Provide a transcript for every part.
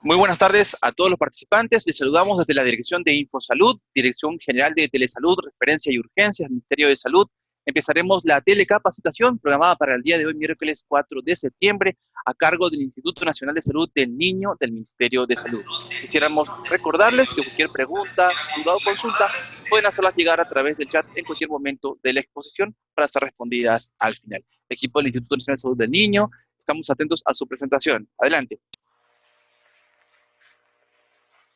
Muy buenas tardes a todos los participantes. Les saludamos desde la Dirección de Infosalud, Dirección General de Telesalud, Referencia y Urgencias, Ministerio de Salud. Empezaremos la telecapacitación programada para el día de hoy, miércoles 4 de septiembre, a cargo del Instituto Nacional de Salud del Niño del Ministerio de Salud. Quisiéramos recordarles que cualquier pregunta, duda o consulta pueden hacerlas llegar a través del chat en cualquier momento de la exposición para ser respondidas al final. El equipo del Instituto Nacional de Salud del Niño, estamos atentos a su presentación. Adelante.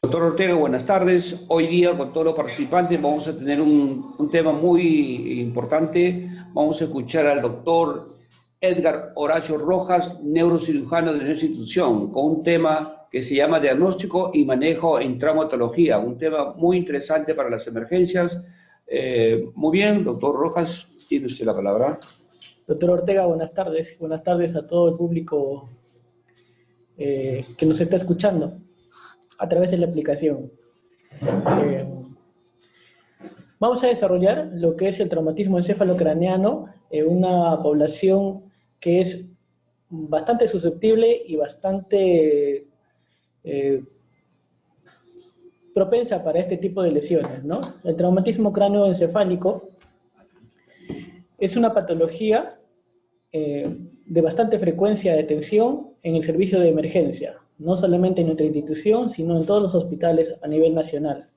Doctor Ortega, buenas tardes. Hoy día con todos los participantes vamos a tener un tema muy importante. Vamos a escuchar al doctor Edgar Horacio Rojas, neurocirujano de nuestra institución, con un tema que se llama diagnóstico y manejo en traumatología, un tema muy interesante para las emergencias. Muy bien, doctor Rojas, tiene usted la palabra. Doctor Ortega, buenas tardes. Buenas tardes a todo el público que nos está escuchando a través de la aplicación. Vamos a desarrollar lo que es el traumatismo encefalocraneano en una población que es bastante susceptible y bastante propensa para este tipo de lesiones, ¿no? El traumatismo cráneoencefálico es una patología de bastante frecuencia de atención en el servicio de emergencia, no solamente en nuestra institución, sino en todos los hospitales a nivel nacional.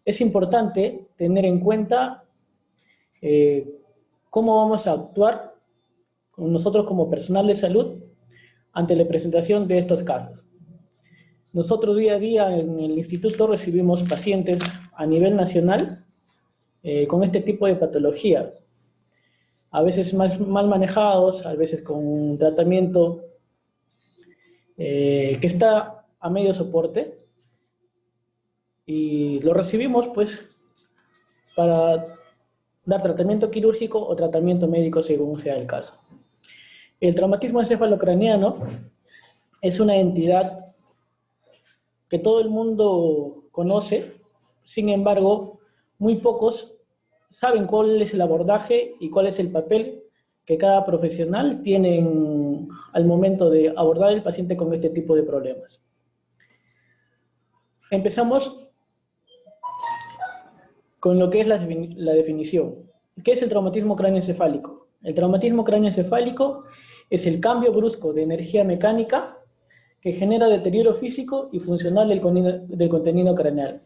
Es importante tener en cuenta cómo vamos a actuar nosotros como personal de salud ante la presentación de estos casos. Nosotros día a día en el instituto recibimos pacientes a nivel nacional con este tipo de patología, a veces mal manejados, a veces con un tratamiento que está a medio soporte, y lo recibimos pues para dar tratamiento quirúrgico o tratamiento médico según sea el caso. El traumatismo encefalocraneano es una entidad que todo el mundo conoce, sin embargo, muy pocos saben cuál es el abordaje y cuál es el papel que cada profesional tiene al momento de abordar al paciente con este tipo de problemas. Empezamos con lo que es la definición. ¿Qué es el traumatismo cráneoencefálico? El traumatismo cráneoencefálico es el cambio brusco de energía mecánica que genera deterioro físico y funcional del contenido craneal.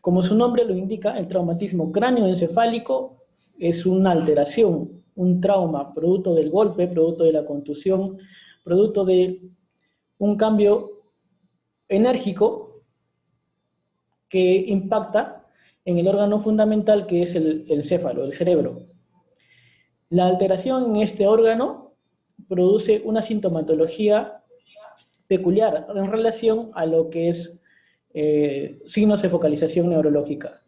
Como su nombre lo indica, el traumatismo cráneoencefálico es una alteración, un trauma producto del golpe, producto de la contusión, producto de un cambio enérgico que impacta en el órgano fundamental que es el encéfalo, el cerebro. La alteración en este órgano produce una sintomatología peculiar en relación a lo que es signos de focalización neurológica.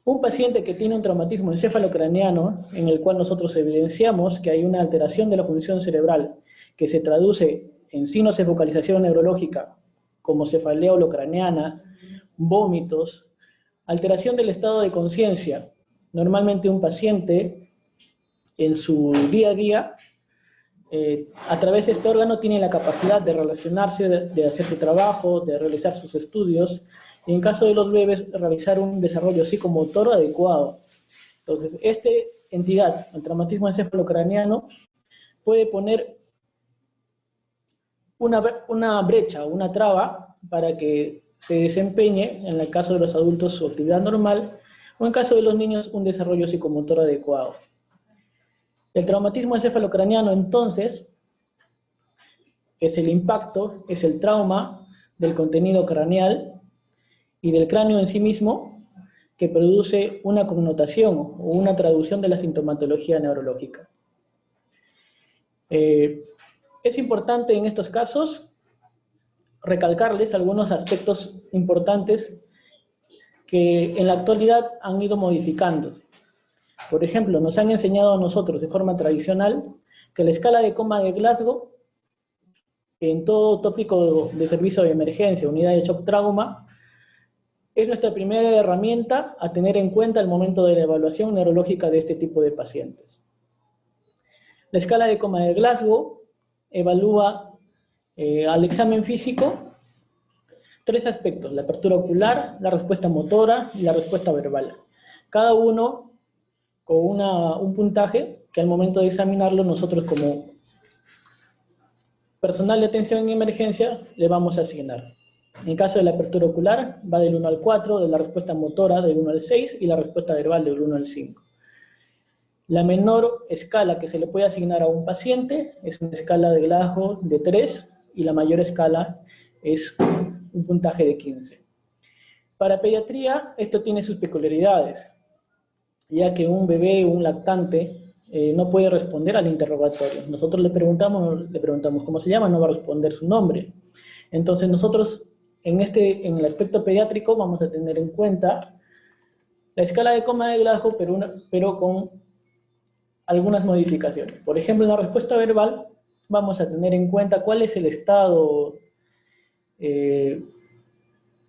Un paciente que tiene un traumatismo encefalocraneano, en el cual nosotros evidenciamos que hay una alteración de la función cerebral que se traduce en signos de focalización neurológica, como cefalea holocraneana, vómitos, alteración del estado de conciencia. Normalmente un paciente en su día a día, a través de este órgano tiene la capacidad de relacionarse, de hacer su trabajo, de realizar sus estudios, y en caso de los bebés, realizar un desarrollo psicomotor adecuado. Entonces, esta entidad, el traumatismo encefalocraneano, puede poner una brecha, una traba, para que se desempeñe, en el caso de los adultos, su actividad normal, o en caso de los niños, un desarrollo psicomotor adecuado. El traumatismo encefalocraneano, entonces, es el impacto, es el trauma del contenido craneal y del cráneo en sí mismo, que produce una connotación o una traducción de la sintomatología neurológica. Es importante en estos casos recalcarles algunos aspectos importantes que en la actualidad han ido modificándose. Por ejemplo, nos han enseñado a nosotros de forma tradicional que la escala de coma de Glasgow, en todo tópico de servicio de emergencia, unidad de shock trauma, es nuestra primera herramienta a tener en cuenta al momento de la evaluación neurológica de este tipo de pacientes. La escala de coma de Glasgow evalúa al examen físico tres aspectos: la apertura ocular, la respuesta motora y la respuesta verbal. Cada uno con un puntaje que al momento de examinarlo nosotros como personal de atención en emergencia le vamos a asignar. En caso de la apertura ocular va del 1 al 4, de la respuesta motora del 1 al 6 y la respuesta verbal del 1 al 5. La menor escala que se le puede asignar a un paciente es una escala de Glasgow de 3 y la mayor escala es un puntaje de 15. Para pediatría esto tiene sus peculiaridades, ya que un bebé o un lactante no puede responder al interrogatorio. Nosotros le preguntamos cómo se llama, no va a responder su nombre. Entonces nosotros en el aspecto pediátrico vamos a tener en cuenta la escala de coma de Glasgow, pero con algunas modificaciones. Por ejemplo, en la respuesta verbal vamos a tener en cuenta cuál es el estado en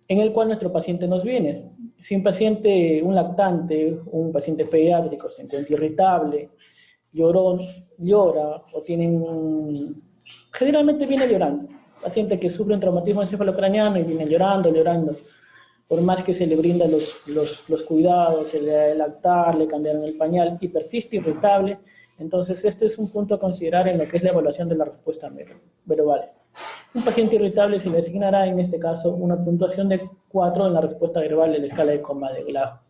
el cual nuestro paciente nos viene. Si un paciente, un lactante, un paciente pediátrico se encuentra irritable, llora o generalmente viene llorando. Paciente que sufre un traumatismo encefalocraniano y viene llorando. Por más que se le brinda los cuidados, se le da de lactar, le cambiaron el pañal y persiste irritable, entonces este es un punto a considerar en lo que es la evaluación de la respuesta verbal. Un paciente irritable se le asignará en este caso una puntuación de 4 en la respuesta verbal de la escala de coma de Glasgow.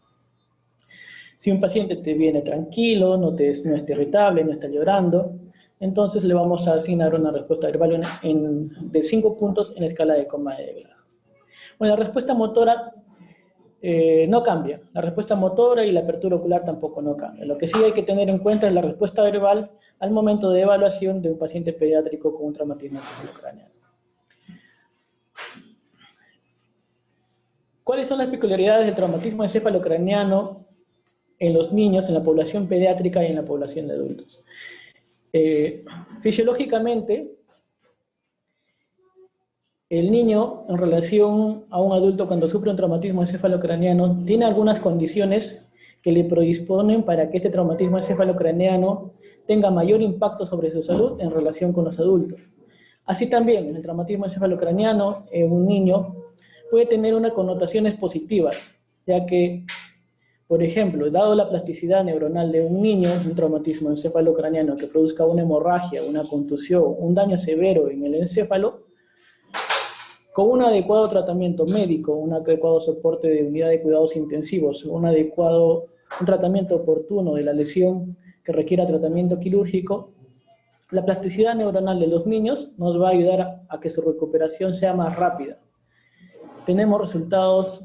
Si un paciente te viene tranquilo, no está irritable, no está llorando, entonces le vamos a asignar una respuesta verbal de 5 puntos en la escala de coma de Glasgow. Bueno, la respuesta motora no cambia. La respuesta motora y la apertura ocular tampoco no cambian. Lo que sí hay que tener en cuenta es la respuesta verbal al momento de evaluación de un paciente pediátrico con un traumatismo encefalocraniano. ¿Cuáles son las peculiaridades del traumatismo encefalocraniano en los niños, en la población pediátrica y en la población de adultos? Fisiológicamente, el niño, en relación a un adulto cuando sufre un traumatismo encefalocraniano, tiene algunas condiciones que le predisponen para que este traumatismo encefalocraniano tenga mayor impacto sobre su salud en relación con los adultos. Así también, el traumatismo encefalocraniano en un niño puede tener unas connotaciones positivas, ya que, por ejemplo, dado la plasticidad neuronal de un niño, un traumatismo encefalocraniano que produzca una hemorragia, una contusión, un daño severo en el encéfalo, con un adecuado tratamiento médico, un adecuado soporte de unidad de cuidados intensivos, un tratamiento oportuno de la lesión que requiera tratamiento quirúrgico, la plasticidad neuronal de los niños nos va a ayudar a que su recuperación sea más rápida. Tenemos resultados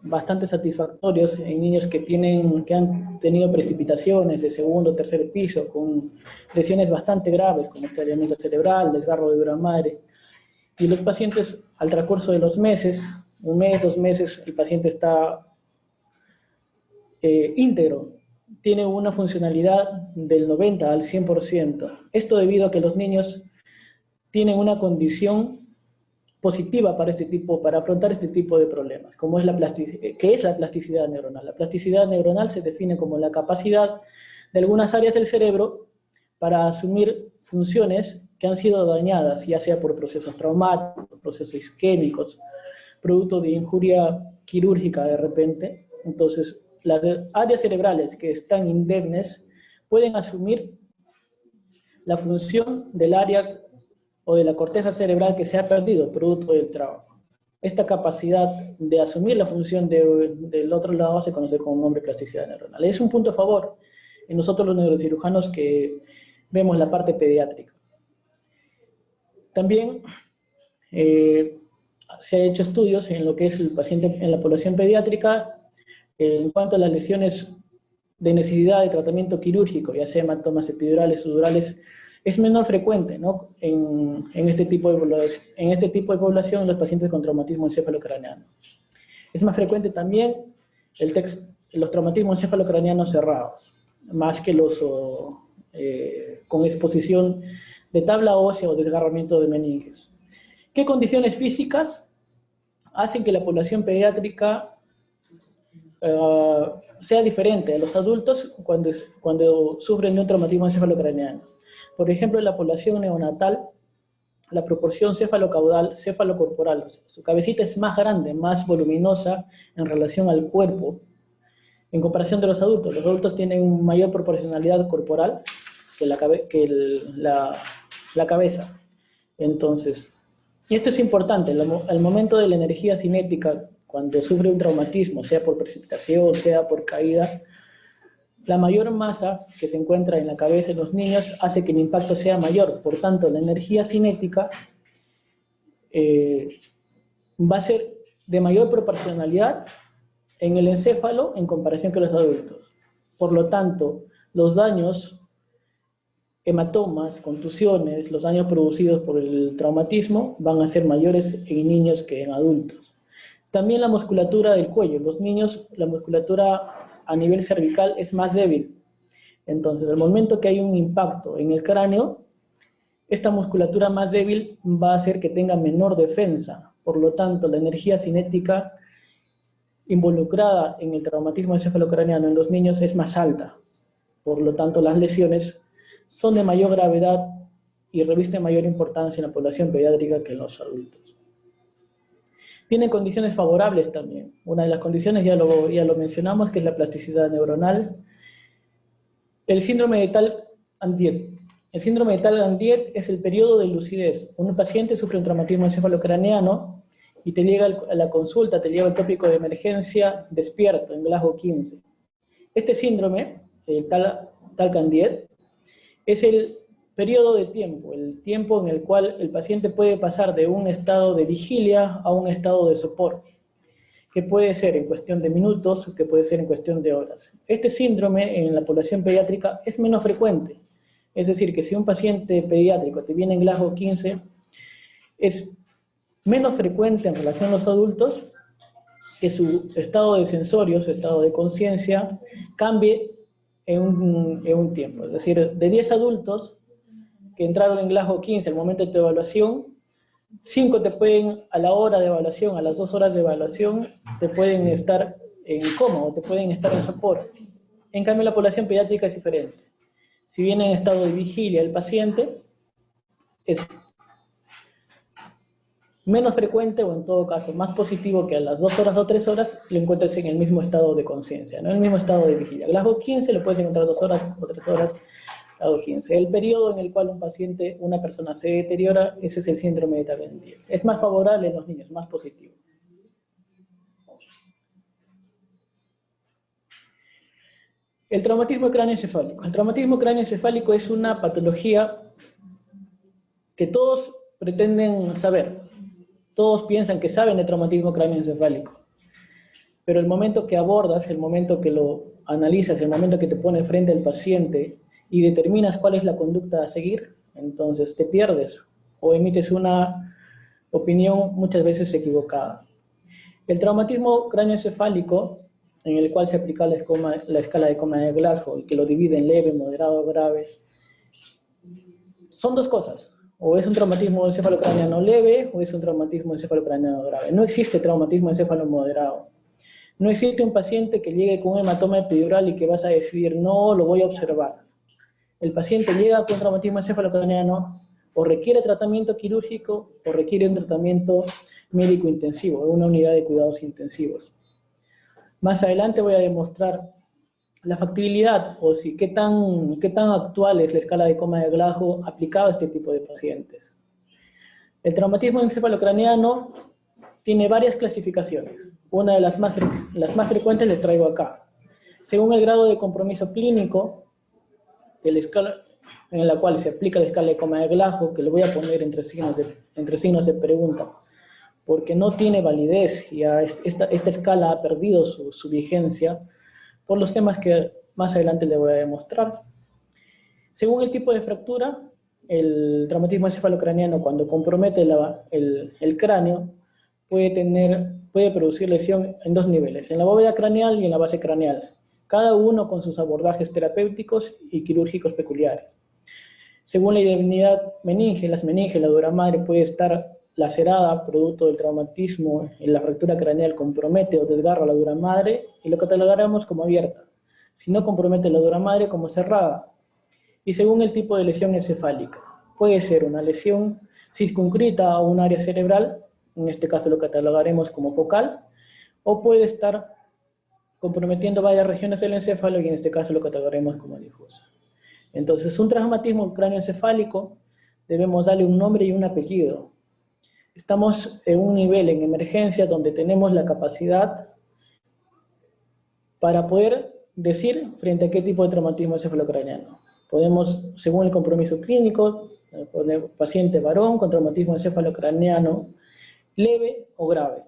bastante satisfactorios en niños que han tenido precipitaciones de segundo o tercer piso, con lesiones bastante graves, como escalamiento cerebral, desgarro de dura madre. Y los pacientes, al transcurso de los meses, 1 mes, 2 meses, el paciente está íntegro, tiene una funcionalidad del 90 al 100%. Esto debido a que los niños tienen una condición positiva para afrontar este tipo de problemas, como es que es la plasticidad neuronal. La plasticidad neuronal se define como la capacidad de algunas áreas del cerebro para asumir funciones que han sido dañadas, ya sea por procesos traumáticos, procesos isquémicos, producto de injuria quirúrgica de repente. Entonces, las áreas cerebrales que están indemnes pueden asumir la función del área o de la corteza cerebral que se ha perdido producto del trauma. Esta capacidad de asumir la función del otro lado se conoce como nombre plasticidad neuronal. Es un punto a favor en nosotros los neurocirujanos que vemos la parte pediátrica. También se han hecho estudios en lo que es el paciente en la población pediátrica en cuanto a las lesiones de necesidad de tratamiento quirúrgico, ya sea hematomas epidurales, sudorales, es menor frecuente, ¿no? en este tipo de población los pacientes con traumatismo encefalocraniano. Es más frecuente también los traumatismos encefalocranianos cerrados, más que los con exposición de tabla ósea o desgarramiento de meninges. ¿Qué condiciones físicas hacen que la población pediátrica sea diferente a los adultos cuando sufren de un traumatismo encefalocraniano? Por ejemplo, en la población neonatal la proporción céfalo-caudal, céfalo-corporal. O sea, su cabecita es más grande, más voluminosa en relación al cuerpo, en comparación de los adultos. Los adultos tienen una mayor proporcionalidad corporal que la cabeza. Entonces, esto es importante. Al momento de la energía cinética, cuando sufre un traumatismo, sea por precipitación, sea por caída, la mayor masa que se encuentra en la cabeza de los niños hace que el impacto sea mayor. Por tanto, la energía cinética va a ser de mayor proporcionalidad en el encéfalo en comparación con los adultos. Por lo tanto, los daños, hematomas, contusiones, los daños producidos por el traumatismo van a ser mayores en niños que en adultos. También la musculatura del cuello. Los niños, la musculatura a nivel cervical es más débil. Entonces, al momento que hay un impacto en el cráneo, esta musculatura más débil va a hacer que tenga menor defensa. Por lo tanto, la energía cinética involucrada en el traumatismo encefalocraneano en los niños es más alta. Por lo tanto, las lesiones son de mayor gravedad y revisten mayor importancia en la población pediátrica que en los adultos. Tienen condiciones favorables también. Una de las condiciones ya lo mencionamos, que es la plasticidad neuronal. El síndrome de Tal-Andiet. El síndrome de Tal-Andiet es el periodo de lucidez. Un paciente sufre un traumatismo encefalocraneano y te llega a la consulta, te llega el tópico de emergencia despierto en Glasgow 15. Este síndrome, el Tal-Andiet, es el periodo de tiempo, el tiempo en el cual el paciente puede pasar de un estado de vigilia a un estado de sopor, que puede ser en cuestión de minutos, que puede ser en cuestión de horas. Este síndrome en la población pediátrica es menos frecuente, es decir, que si un paciente pediátrico te viene en Glasgow 15, es menos frecuente en relación a los adultos que su estado de sensorio, su estado de conciencia, cambie en un tiempo. Es decir, de 10 adultos que entraron en Glasgow 15 al momento de tu evaluación, 5 te pueden, a la hora de evaluación, a las 2 horas de evaluación, te pueden estar en coma o te pueden estar en sopor. En cambio, la población pediátrica es diferente. Si viene en estado de vigilia el paciente, es menos frecuente, o en todo caso más positivo, que a las 2 horas o 3 horas lo encuentres en el mismo estado de conciencia, no en el mismo estado de vigilia. Glasgow 15 lo puedes encontrar 2 horas o 3 horas, Glasgow 15. El periodo en el cual una persona se deteriora, ese es el síndrome de Tal-Andiet. Es más favorable en los niños, más positivo. El traumatismo cráneoencefálico. El traumatismo cráneoencefálico es una patología que todos pretenden saber. Todos piensan que saben de traumatismo cráneoencefálico. Pero el momento que abordas, el momento que lo analizas, el momento que te pones frente al paciente y determinas cuál es la conducta a seguir, entonces te pierdes o emites una opinión muchas veces equivocada. El traumatismo cráneoencefálico, en el cual se aplica la escala de coma de Glasgow y que lo divide en leve, moderado, grave, son dos cosas. O es un traumatismo encefalocraneano leve o es un traumatismo encefalocraneano grave. No existe traumatismo encefalomoderado. No existe un paciente que llegue con un hematoma epidural y que vas a decidir, no, lo voy a observar. El paciente llega con traumatismo encefalocraneano, o requiere tratamiento quirúrgico o requiere un tratamiento médico intensivo, una unidad de cuidados intensivos. Más adelante voy a demostrar la factibilidad, o qué tan actual es la escala de coma de Glasgow aplicada a este tipo de pacientes. El traumatismo encefalocraneano tiene varias clasificaciones. Una de las más frecuentes les traigo acá. Según el grado de compromiso clínico, en la cual se aplica la escala de coma de Glasgow, que lo voy a poner entre signos de pregunta, porque no tiene validez, ya esta escala ha perdido su vigencia, por los temas que más adelante le voy a demostrar. Según el tipo de fractura, el traumatismo encefalocraneano, cuando compromete el cráneo, puede producir lesión en dos niveles, en la bóveda craneal y en la base craneal, cada uno con sus abordajes terapéuticos y quirúrgicos peculiares. Según la indemnidad meninge, las meninges, la dura madre puede estar lacerada producto del traumatismo, en la fractura craneal compromete o desgarra la dura madre y lo catalogaremos como abierta. Si no compromete la dura madre, como cerrada. Y según el tipo de lesión encefálica, puede ser una lesión circunscrita a un área cerebral, en este caso lo catalogaremos como focal, o puede estar comprometiendo varias regiones del encéfalo y en este caso lo catalogaremos como difusa. Entonces, un traumatismo cráneoencefálico debemos darle un nombre y un apellido. Estamos en un nivel en emergencia donde tenemos la capacidad para poder decir frente a qué tipo de traumatismo encefalocraneano. Podemos, según el compromiso clínico, poner paciente varón con traumatismo encefalocraneano leve o grave.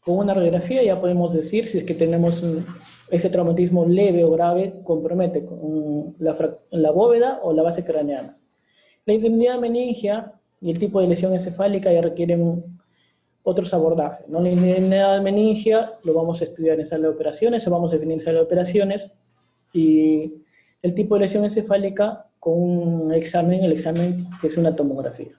Con una radiografía ya podemos decir si es que tenemos ese traumatismo leve o grave compromete con la bóveda o la base craneana. La indemnidad meningia y el tipo de lesión encefálica ya requieren otros abordajes, ¿no? La indemnidad meningia lo vamos a estudiar en sala de operaciones, o vamos a definir en sala de operaciones, y el tipo de lesión encefálica con un examen, el examen que es una tomografía.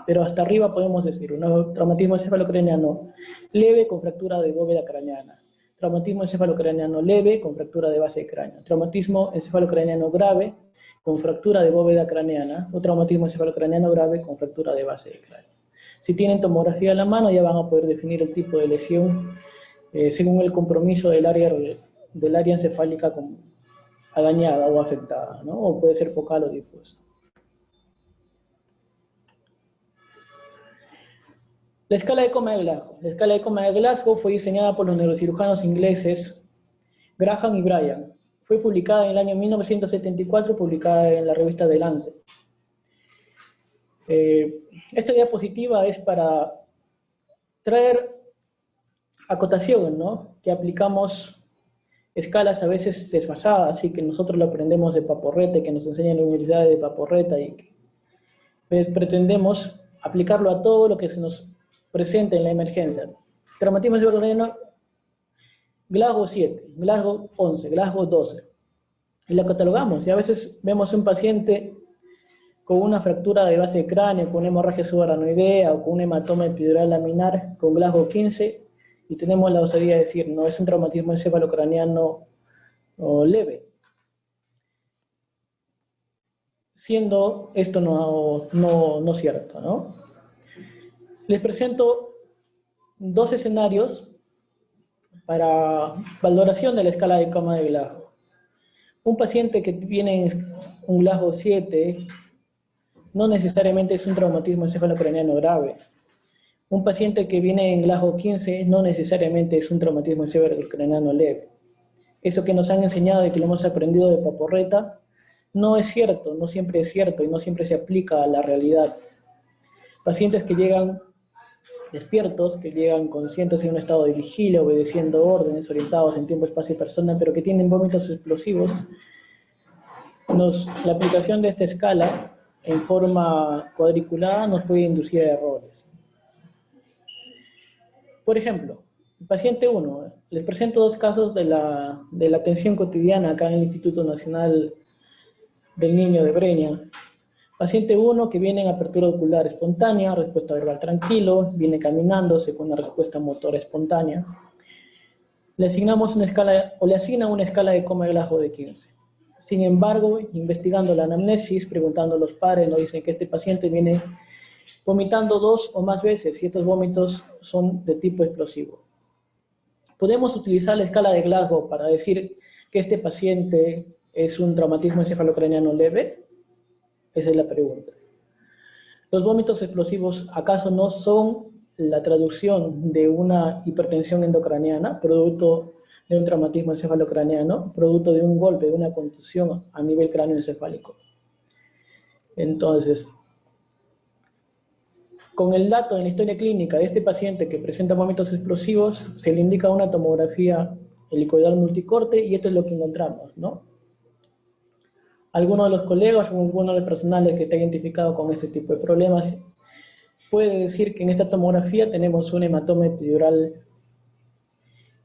Pero hasta arriba podemos decir un traumatismo encefalocraneano leve con fractura de bóveda craneana, traumatismo encefalocraneano leve con fractura de base de cráneo, traumatismo encefalocraneano grave con fractura de bóveda craneana, o traumatismo encefalocraneano grave con fractura de base de cráneo. Si tienen tomografía a la mano ya van a poder definir el tipo de lesión según el compromiso del área encefálica dañada o afectada, ¿no? O puede ser focal o difusa. La escala de coma de Glasgow. La escala de coma de Glasgow fue diseñada por los neurocirujanos ingleses Graham y Bryan. Fue publicada en el año 1974, publicada en la revista The Lancet. Esta diapositiva es para traer acotación, ¿no? Que aplicamos escalas a veces desfasadas, así que nosotros lo aprendemos de Paporreta, que nos enseña en la Universidad de Paporreta, y que pretendemos aplicarlo a todo lo que se nos presenta en la emergencia. Traumatismo encefalocraneano, Glasgow 7, Glasgow 11, Glasgow 12. Y lo catalogamos, y a veces vemos un paciente con una fractura de base de cráneo, con una hemorragia subaranoidea o con un hematoma epidural laminar con Glasgow 15, y tenemos la osadía de decir, no, es un traumatismo encefalocraneano leve. Siendo esto no cierto, ¿no? Les presento dos escenarios para valoración de la escala de coma de Glasgow. Un paciente que viene en un Glasgow 7 no necesariamente es un traumatismo encefalocraneano grave. Un paciente que viene en Glasgow 15 no necesariamente es un traumatismo encefalocraneano leve. Eso que nos han enseñado y que lo hemos aprendido de Paporreta no es cierto, no siempre es cierto y no siempre se aplica a la realidad. Pacientes que llegan despiertos, que llegan conscientes en un estado de vigilia, obedeciendo órdenes, orientados en tiempo, espacio y persona, pero que tienen vómitos explosivos, la aplicación de esta escala en forma cuadriculada nos puede inducir a errores. Por ejemplo, el paciente 1, les presento dos casos de la atención cotidiana acá en el Instituto Nacional del Niño de Breña. Paciente 1 que viene en apertura ocular espontánea, respuesta verbal tranquilo, viene caminándose con una respuesta motora espontánea. Le asignamos una escala, o le asignan una escala de coma de Glasgow de 15. Sin embargo, investigando la anamnesis, preguntando a los padres, nos dicen que este paciente viene vomitando 2 o más veces y estos vómitos son de tipo explosivo. ¿Podemos utilizar la escala de Glasgow para decir que este paciente es un traumatismo encefalocraneano leve? Esa es la pregunta. ¿Los vómitos explosivos acaso no son la traducción de una hipertensión endocraniana, producto de un traumatismo encefalocraneano, producto de un golpe, de una contusión a nivel cráneoencefálico? Entonces, con el dato en la historia clínica de este paciente que presenta vómitos explosivos, se le indica una tomografía helicoidal multicorte y esto es lo que encontramos, ¿no? Alguno de los colegas o alguno del personal que está identificado con este tipo de problemas puede decir que en esta tomografía tenemos un hematoma epidural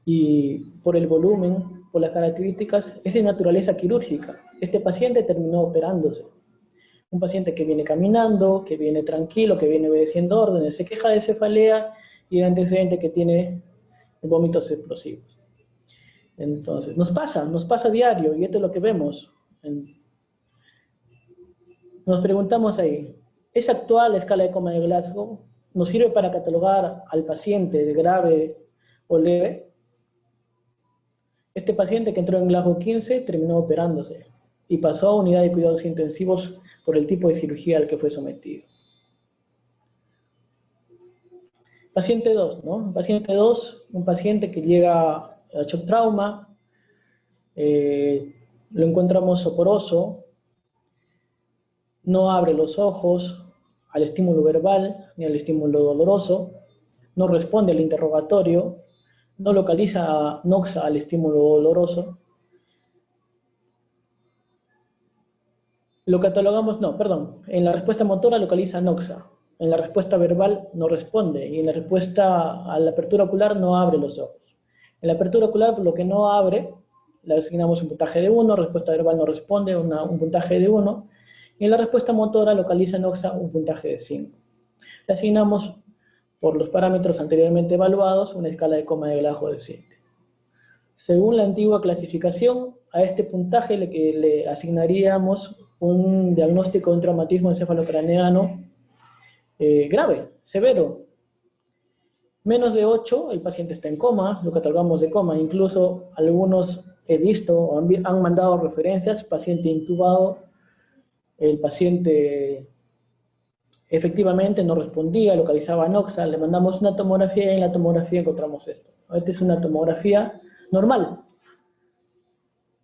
y por el volumen, por las características, es de naturaleza quirúrgica. Este paciente terminó operándose. Un paciente que viene caminando, que viene tranquilo, que viene obedeciendo órdenes, se queja de cefalea y el antecedente que tiene vómitos explosivos. Entonces, nos pasa diario y esto es lo que vemos. Nos preguntamos ahí, Esa actual escala de coma de Glasgow nos sirve para catalogar al paciente de grave o leve. Este paciente que entró en Glasgow 15 terminó operándose y pasó a unidad de cuidados intensivos por el tipo de cirugía al que fue sometido. Paciente 2, ¿no? Paciente 2, un paciente que llega a shock trauma, lo encontramos soporoso, no abre los ojos al estímulo verbal ni al estímulo doloroso, no responde al interrogatorio, no localiza NOXA al estímulo doloroso. Lo catalogamos, no, perdón, en la respuesta motora localiza NOXA, en la respuesta verbal no responde, y en la respuesta a la apertura ocular no abre los ojos. En la apertura ocular, por lo que no abre, le asignamos un puntaje de 1, respuesta verbal no responde, un puntaje de 1, y en la respuesta motora localiza NOXA un puntaje de 5. Le asignamos, por los parámetros anteriormente evaluados, una escala de coma de Glasgow de 7. Según la antigua clasificación, a este puntaje le asignaríamos un diagnóstico de un traumatismo encefalocraneano grave, severo. Menos de 8, el paciente está en coma, lo catalogamos de coma. Incluso algunos he visto o han mandado referencias, paciente intubado, el paciente efectivamente no respondía, localizaba NOXA, le mandamos una tomografía y en la tomografía encontramos esto. Esta es una tomografía normal.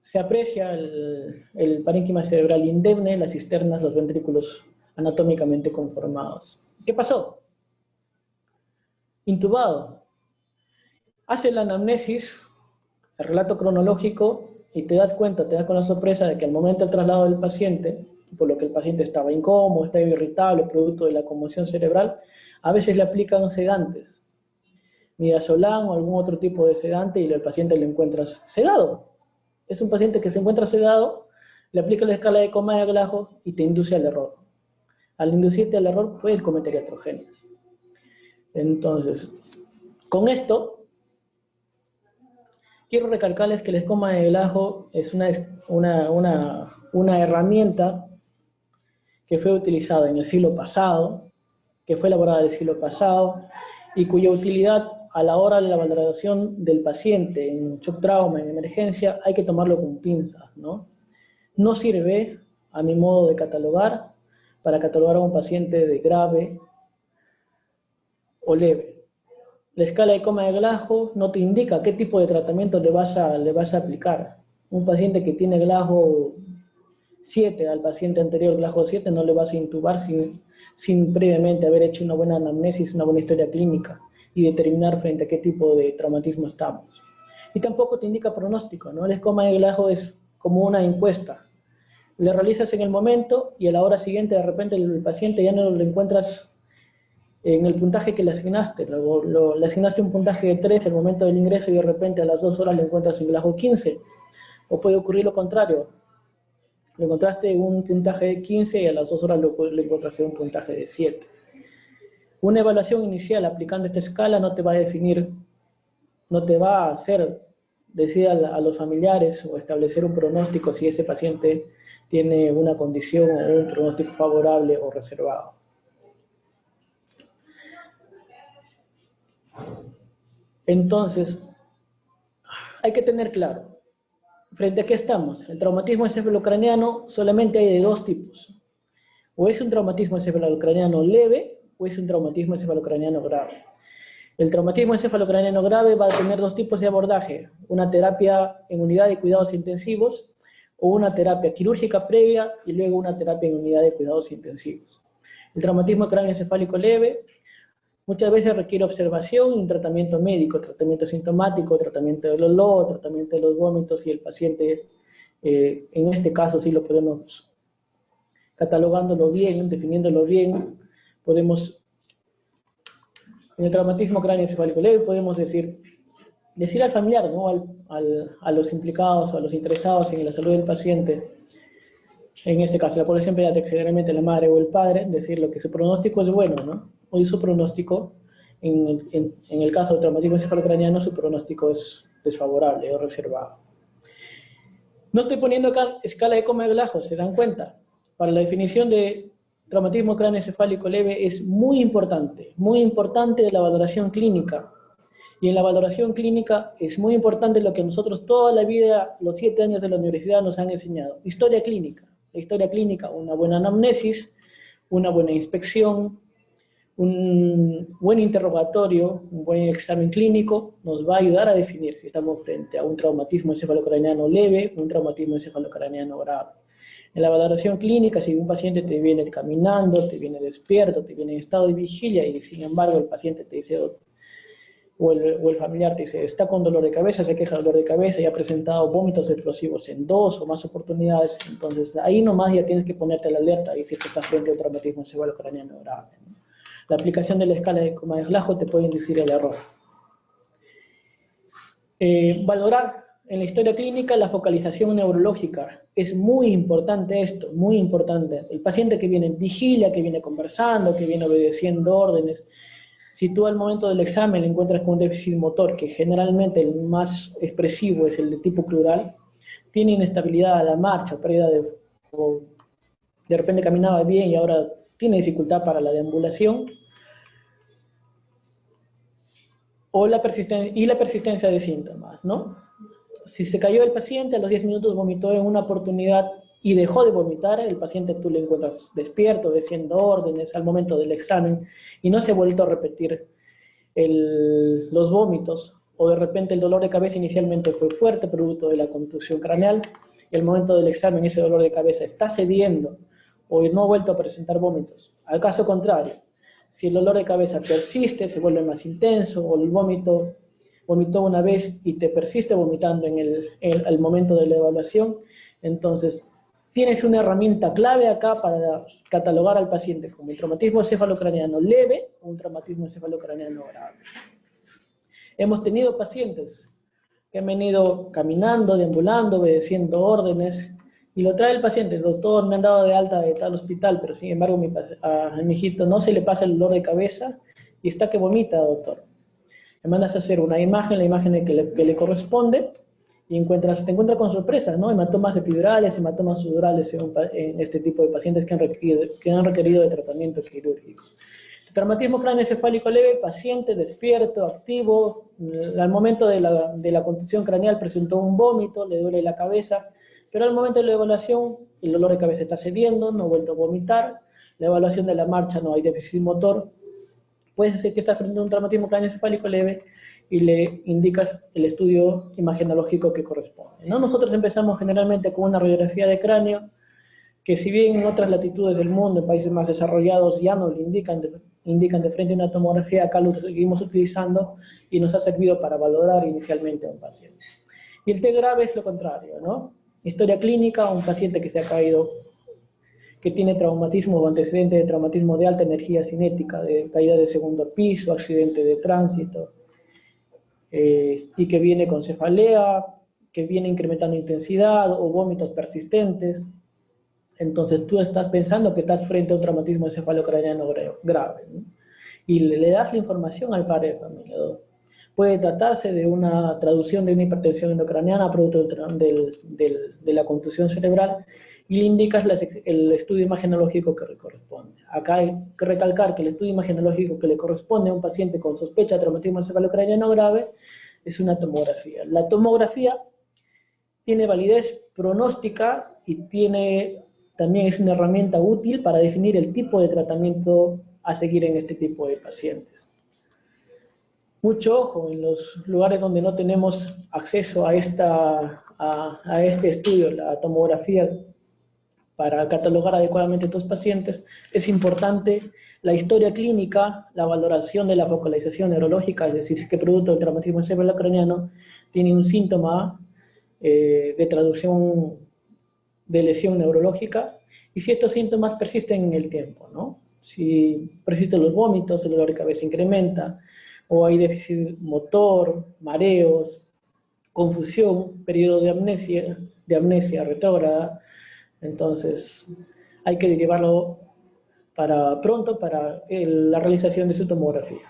Se aprecia el parénquima cerebral indemne, las cisternas, los ventrículos anatómicamente conformados. ¿Qué pasó? Intubado. Hace la anamnesis, el relato cronológico, y te das cuenta, te das con la sorpresa de que al momento del traslado del paciente, por lo que el paciente estaba incómodo, estaba irritable, producto de la conmoción cerebral, a veces le aplican sedantes, midazolam o algún otro tipo de sedante, y el paciente lo encuentras sedado. Es un paciente que se encuentra sedado, le aplica la escala de coma de Glasgow y te induce al error. Al inducirte al error, puedes cometer iatrogenias. Entonces, con esto, quiero recalcarles que el coma de Glasgow es una herramienta que fue utilizada en el siglo pasado, que fue elaborada en el siglo pasado, y cuya utilidad a la hora de la valoración del paciente en shock trauma, en emergencia, hay que tomarlo con pinzas, ¿no? No sirve, a mi modo de catalogar, para catalogar a un paciente de grave o leve. La escala de coma de Glasgow no te indica qué tipo de tratamiento le vas a aplicar. Un paciente que tiene Glasgow 7, al paciente anterior Glasgow 7, no le vas a intubar sin previamente haber hecho una buena anamnesis, una buena historia clínica y determinar frente a qué tipo de traumatismo estamos. Y tampoco te indica pronóstico, ¿no? El coma de Glasgow es como una encuesta. Le realizas en el momento y a la hora siguiente de repente el paciente ya no lo encuentras en el puntaje que le asignaste. Le asignaste un puntaje de 3 al momento del ingreso y de repente a las 2 horas lo encuentras en Glasgow 15. O puede ocurrir lo contrario. Lo encontraste en un puntaje de 15 y a las 2 horas lo encontraste en un puntaje de 7. Una evaluación inicial aplicando esta escala no te va a definir, no te va a hacer decir a los familiares o establecer un pronóstico si ese paciente tiene una condición o un pronóstico favorable o reservado. Entonces, hay que tener claro, ¿frente a qué estamos? El traumatismo encefalocraneano solamente hay de dos tipos. O es un traumatismo encefalocraneano leve, o es un traumatismo encefalocraneano grave. El traumatismo encefalocraneano grave va a tener dos tipos de abordaje, una terapia en unidad de cuidados intensivos o una terapia quirúrgica previa y luego una terapia en unidad de cuidados intensivos. El traumatismo cráneoencefálico leve muchas veces requiere observación y un tratamiento médico, tratamiento sintomático, tratamiento del olor, tratamiento de los vómitos, y el paciente, en este caso sí lo podemos, catalogándolo bien, definiéndolo bien, podemos, en el traumatismo cráneoencefálico leve podemos decir al familiar, ¿no? a los implicados o a los interesados en la salud del paciente, en este caso la población pediátrica, generalmente la madre o el padre, decirle que su pronóstico es bueno, ¿no? Hoy su pronóstico, en el caso del traumatismo encefalocraneano, su pronóstico es desfavorable o reservado. No estoy poniendo acá escala de coma de Glasgow, ¿se dan cuenta? Para la definición de traumatismo craneoencefálico leve es muy importante la valoración clínica. Y en la valoración clínica es muy importante lo que nosotros toda la vida, los 7 años de la universidad nos han enseñado. Historia clínica. La historia clínica, una buena anamnesis, una buena inspección, un buen interrogatorio, un buen examen clínico, nos va a ayudar a definir si estamos frente a un traumatismo encefalocraneano leve, un traumatismo encefalocraneano grave. En la valoración clínica, si un paciente te viene caminando, te viene despierto, te viene en estado de vigilia y sin embargo el paciente te dice, o el familiar te dice, está con dolor de cabeza, se queja de dolor de cabeza y ha presentado vómitos explosivos en 2 o más oportunidades, entonces ahí nomás ya tienes que ponerte la alerta y decir que estás frente a un traumatismo encefalocraneano grave, ¿no? La aplicación de la escala de Comas-Glasgow te puede inducir el error. Valorar en la historia clínica la focalización neurológica. Es muy importante esto, muy importante. El paciente que viene en vigilia, que viene conversando, que viene obedeciendo órdenes, si tú al momento del examen le encuentras con un déficit motor, que generalmente el más expresivo es el de tipo crural, tiene inestabilidad a la marcha, pérdida de repente caminaba bien y ahora tiene dificultad para la deambulación, o la persistencia de síntomas, ¿no? Si se cayó el paciente, a los 10 minutos vomitó en una oportunidad y dejó de vomitar, el paciente tú le encuentras despierto, obedeciendo órdenes al momento del examen y no se ha vuelto a repetir los vómitos, o de repente el dolor de cabeza inicialmente fue fuerte, producto de la contusión craneal, y al momento del examen ese dolor de cabeza está cediendo o no ha vuelto a presentar vómitos. Al caso contrario, si el dolor de cabeza persiste, se vuelve más intenso, o el vomitó una vez y te persiste vomitando al momento de la evaluación, entonces tienes una herramienta clave acá para catalogar al paciente como un traumatismo encefalocraneano leve o un traumatismo encefalocraneano grave. Hemos tenido pacientes que han venido caminando, deambulando, obedeciendo órdenes, y lo trae el paciente, el doctor me han dado de alta de tal hospital, pero sin embargo a mi hijito no se le pasa el dolor de cabeza y está que vomita, doctor. Me mandas a hacer una imagen, la imagen que le corresponde, y te encuentras con sorpresas, ¿no? Hematomas epidurales, hematomas sudorales en este tipo de pacientes que han requerido de tratamiento quirúrgico. Traumatismo craneoencefálico leve, paciente despierto, activo, al momento de la contusión craneal presentó un vómito, le duele la cabeza, pero al momento de la evaluación el dolor de cabeza está cediendo, no ha vuelto a vomitar, la evaluación de la marcha no hay déficit motor, puede ser que está frente a un traumatismo craneoencefálico leve y le indicas el estudio imagenológico que corresponde, ¿no? Nosotros empezamos generalmente con una radiografía de cráneo, que si bien en otras latitudes del mundo, en países más desarrollados, ya nos le indican de frente a una tomografía, acá lo seguimos utilizando y nos ha servido para valorar inicialmente a un paciente. Y el T grave es lo contrario, ¿no? Historia clínica, un paciente que se ha caído, que tiene traumatismo o antecedente de traumatismo de alta energía cinética, de caída de segundo piso, accidente de tránsito, y que viene con cefalea, que viene incrementando intensidad o vómitos persistentes. Entonces tú estás pensando que estás frente a un traumatismo encefalocraneano grave, ¿no? Y le das la información al padre de familia. Puede tratarse de una traducción de una hipertensión endocraniana producto de la contusión cerebral, y le indicas el estudio imagenológico que le corresponde. Acá hay que recalcar que el estudio imagenológico que le corresponde a un paciente con sospecha de traumatismo encefalocraneano grave es una tomografía. La tomografía tiene validez pronóstica y también es una herramienta útil para definir el tipo de tratamiento a seguir en este tipo de pacientes. Mucho ojo en los lugares donde no tenemos acceso a este estudio, la tomografía, para catalogar adecuadamente a estos pacientes. Es importante la historia clínica, la valoración de la focalización neurológica, es decir, que producto del traumatismo encefalocraneano tiene un síntoma de traducción de lesión neurológica, y si estos síntomas persisten en el tiempo, ¿no? Si persisten los vómitos, el dolor de cabeza incrementa, o hay déficit motor, mareos, confusión, periodo de amnesia retrógrada, entonces hay que derivarlo pronto para la realización de su tomografía.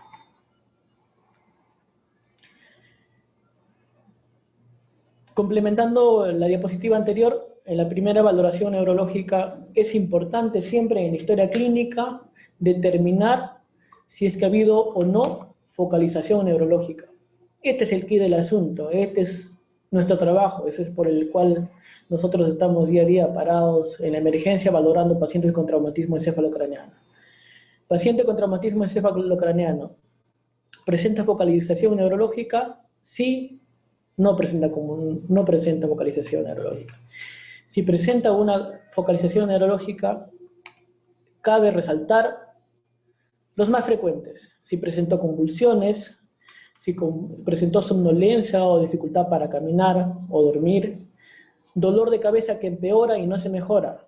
Complementando la diapositiva anterior, en la primera valoración neurológica es importante siempre en la historia clínica determinar si es que ha habido o no focalización neurológica. Este es el quid del asunto, este es nuestro trabajo, ese es por el cual nosotros estamos día a día parados en la emergencia valorando pacientes con traumatismo encefalocraneano. Paciente con traumatismo encefalocraneano, ¿presenta focalización neurológica? Sí, no presenta focalización neurológica. Si presenta una focalización neurológica, cabe resaltar los más frecuentes. Si presentó convulsiones, si presentó somnolencia o dificultad para caminar o dormir, dolor de cabeza que empeora y no se mejora,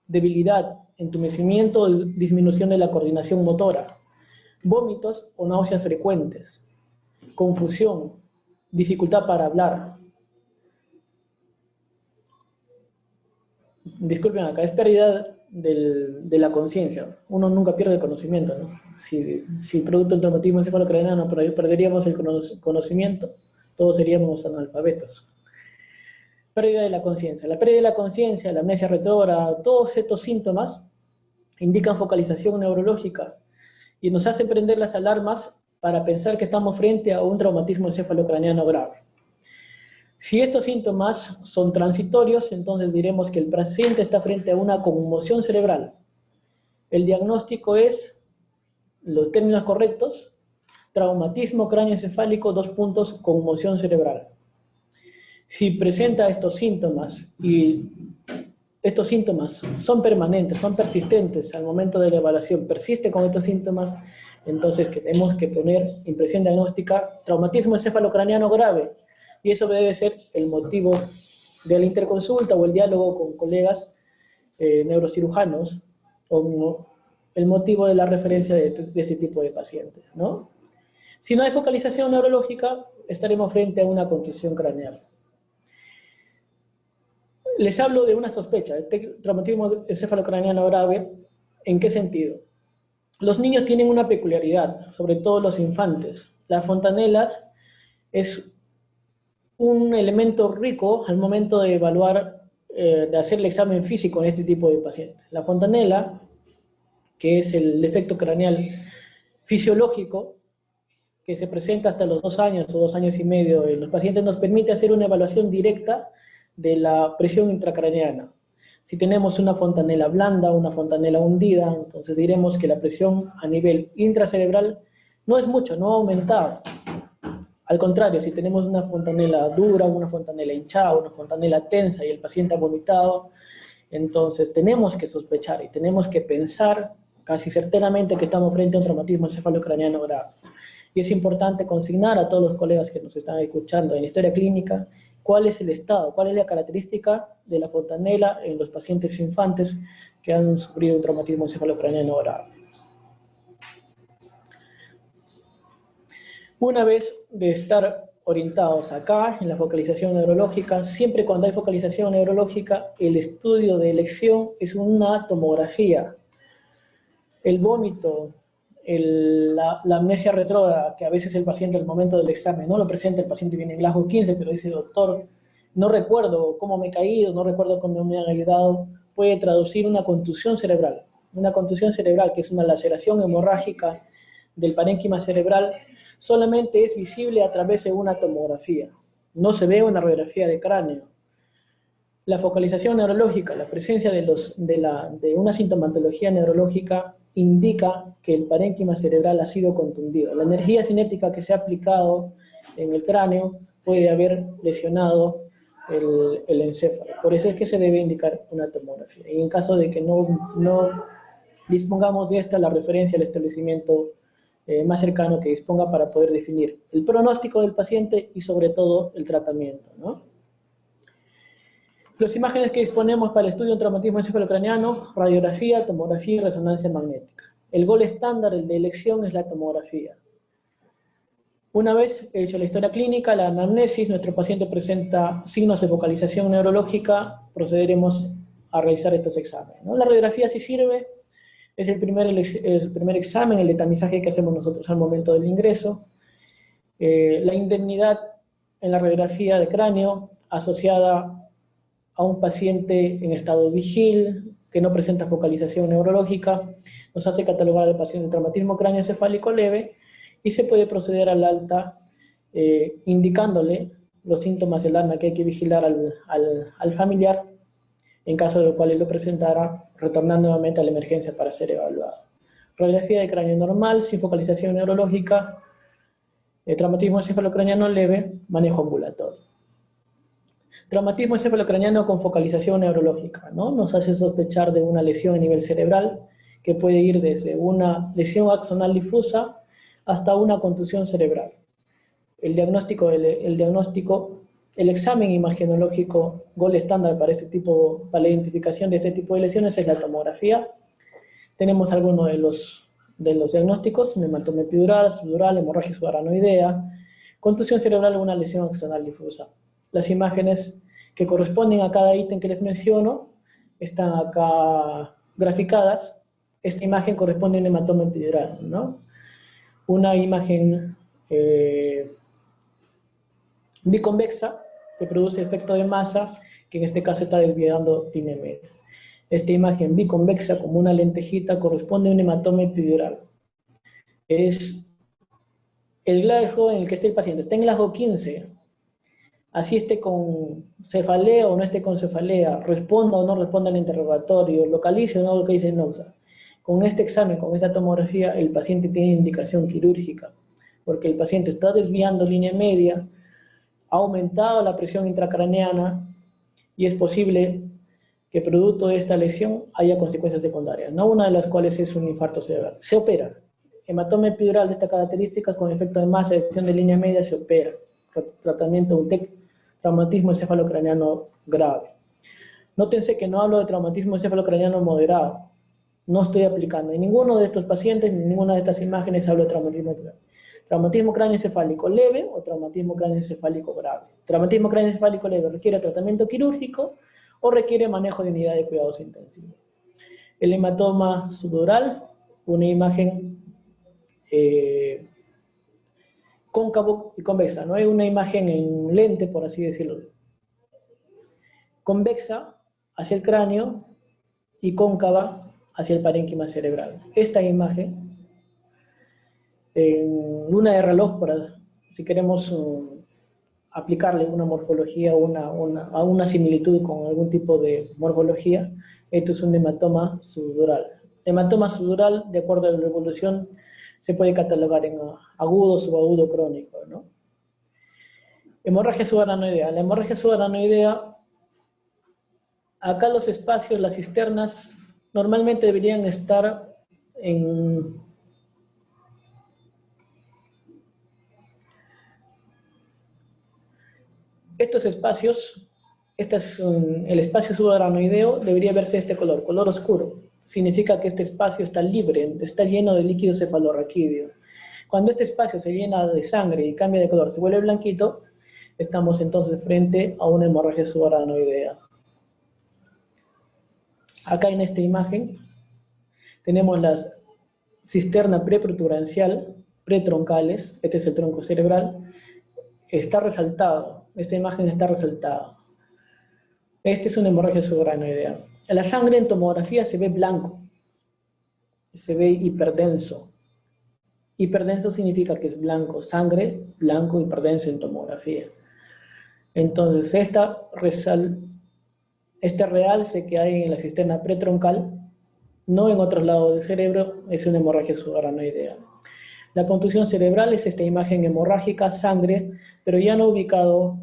debilidad, entumecimiento o disminución de la coordinación motora, vómitos o náuseas frecuentes, confusión, dificultad para hablar. Disculpen acá, es pérdida de la conciencia. Uno nunca pierde el conocimiento, ¿no? Si producto del traumatismo encefalocraneano perderíamos el conocimiento, todos seríamos analfabetos. Pérdida de la conciencia. La pérdida de la conciencia, la amnesia retrógrada, todos estos síntomas indican focalización neurológica y nos hacen prender las alarmas para pensar que estamos frente a un traumatismo encefalocraneano grave. Si estos síntomas son transitorios, entonces diremos que el paciente está frente a una conmoción cerebral. El diagnóstico es, los términos correctos, traumatismo cráneoencefálico, conmoción cerebral. Si presenta estos síntomas y estos síntomas son permanentes, son persistentes al momento de la evaluación, persiste con estos síntomas, entonces tenemos que poner impresión diagnóstica, traumatismo encefalocraneano grave, y eso debe ser el motivo de la interconsulta o el diálogo con colegas neurocirujanos, o el motivo de la referencia de este tipo de pacientes, ¿no? Si no hay focalización neurológica, estaremos frente a una contusión craneal. Les hablo de una sospecha, el traumatismo encefalocraneano grave. ¿En qué sentido? Los niños tienen una peculiaridad, sobre todo los infantes. Las fontanelas es un elemento rico al momento de evaluar, de hacer el examen físico en este tipo de pacientes. La fontanela, que es el defecto craneal fisiológico, que se presenta hasta los 2 años o 2 años y medio en los pacientes, nos permite hacer una evaluación directa de la presión intracraneana. Si tenemos una fontanela blanda, una fontanela hundida, entonces diremos que la presión a nivel intracerebral no es mucho, no ha aumentado. Al contrario, si tenemos una fontanela dura, una fontanela hinchada, una fontanela tensa y el paciente ha vomitado, entonces tenemos que sospechar y tenemos que pensar casi certeramente que estamos frente a un traumatismo encefalocraneano grave. Y es importante consignar a todos los colegas que nos están escuchando en la historia clínica cuál es el estado, cuál es la característica de la fontanela en los pacientes infantes que han sufrido un traumatismo encefalocraneano grave. Una vez de estar orientados acá en la focalización neurológica, siempre cuando hay focalización neurológica, el estudio de elección es una tomografía. El vómito, la amnesia retrógrada, que a veces el paciente al momento del examen no lo presenta, el paciente viene en Glasgow 15, pero dice, doctor, no recuerdo cómo me he caído, no recuerdo cómo me han ayudado, puede traducir una contusión cerebral. Una contusión cerebral, que es una laceración hemorrágica del parénquima cerebral, solamente es visible a través de una tomografía. No se ve una radiografía de cráneo. La focalización neurológica, la presencia de una sintomatología neurológica indica que el parénquima cerebral ha sido contundido. La energía cinética que se ha aplicado en el cráneo puede haber lesionado el encéfalo. Por eso es que se debe indicar una tomografía. Y en caso de que no dispongamos de esta, la referencia al establecimiento más cercano que disponga para poder definir el pronóstico del paciente y sobre todo el tratamiento, ¿no? Las imágenes que disponemos para el estudio de un traumatismo encefalocraneano, radiografía, tomografía y resonancia magnética. El gol estándar, el de elección, es la tomografía. Una vez hecho la historia clínica, la anamnesis, nuestro paciente presenta signos de focalización neurológica, procederemos a realizar estos exámenes, ¿no? La radiografía sí sirve, es el primer examen, el de tamizaje que hacemos nosotros al momento del ingreso. La indemnidad en la radiografía de cráneo asociada a a un paciente en estado vigil, que no presenta focalización neurológica, nos hace catalogar al paciente de traumatismo cráneoencefálico leve y se puede proceder al alta indicándole los síntomas del alma que hay que vigilar al familiar, en caso de lo cual él lo presentara, retornando nuevamente a la emergencia para ser evaluado. Radiografía de cráneo normal, sin focalización neurológica, traumatismo encefalocraniano leve, manejo ambulatorio. Traumatismo encefalocraniano con focalización neurológica, ¿no? Nos hace sospechar de una lesión a nivel cerebral que puede ir desde una lesión axonal difusa hasta una contusión cerebral. El examen imagenológico gold estándar para la identificación de este tipo de lesiones es la tomografía. Tenemos algunos de los diagnósticos: un hematoma epidural, subdural, hemorragia subaranoidea, contusión cerebral o una lesión axonal difusa. Las imágenes que corresponden a cada ítem que les menciono están acá graficadas. Esta imagen corresponde a un hematoma epidural, ¿no? Una imagen biconvexa que produce efecto de masa, que en este caso está desviando línea media. Esta imagen biconvexa como una lentejita corresponde a un hematoma epidural. Es el glasgow en el que esté el paciente. Está en glasgow 15, así esté con cefalea o no esté con cefalea, responda o no responda al interrogatorio, localice o no localice noxa. Con este examen, con esta tomografía, el paciente tiene indicación quirúrgica, porque el paciente está desviando línea media, ha aumentado la presión intracraneana y es posible que producto de esta lesión haya consecuencias secundarias, ¿no? Una de las cuales es un infarto cerebral. Se opera. Hematoma epidural de esta característica con efecto de masa, desviación de línea media, se opera. Tratamiento UTEC, traumatismo encefalocraniano grave. Nótense que no hablo de traumatismo encefalocraniano moderado. No estoy aplicando. En ninguno de estos pacientes, en ninguna de estas imágenes hablo de traumatismo epidural. Traumatismo cráneoencefálico leve o traumatismo cráneoencefálico grave. Traumatismo cráneoencefálico leve requiere tratamiento quirúrgico o requiere manejo de unidad de cuidados intensivos. El hematoma subdural, una imagen cóncavo y convexa, no hay una imagen en lente, por así decirlo. Convexa hacia el cráneo y cóncava hacia el parénquima cerebral. Esta imagen, en luna de reloj, si queremos aplicarle una morfología o una similitud con algún tipo de morfología, esto es un hematoma subdural. Hematoma subdural, de acuerdo a la evolución, se puede catalogar en agudo, subagudo, crónico, ¿no? Hemorragia subaranoidea. La hemorragia subaranoidea, acá los espacios, las cisternas, normalmente deberían estar en estos espacios. El espacio subaranoideo debería verse de este color oscuro. Significa que este espacio está libre, está lleno de líquido cefalorraquídeo. Cuando este espacio se llena de sangre y cambia de color, se vuelve blanquito, estamos entonces frente a una hemorragia subaranoidea. Acá en esta imagen tenemos la cisterna preprotuberancial, pretroncales, este es el tronco cerebral, está resaltado, esta imagen está resaltada. Esta es una hemorragia subaranoidea. La sangre en tomografía se ve blanco, se ve hiperdenso. Hiperdenso significa que es blanco, sangre, blanco, hiperdenso en tomografía. Entonces, este realce que hay en la cisterna pretroncal, no en otros lados del cerebro, es una hemorragia subaranoidea. La contusión cerebral es esta imagen hemorrágica, sangre, pero ya no ubicado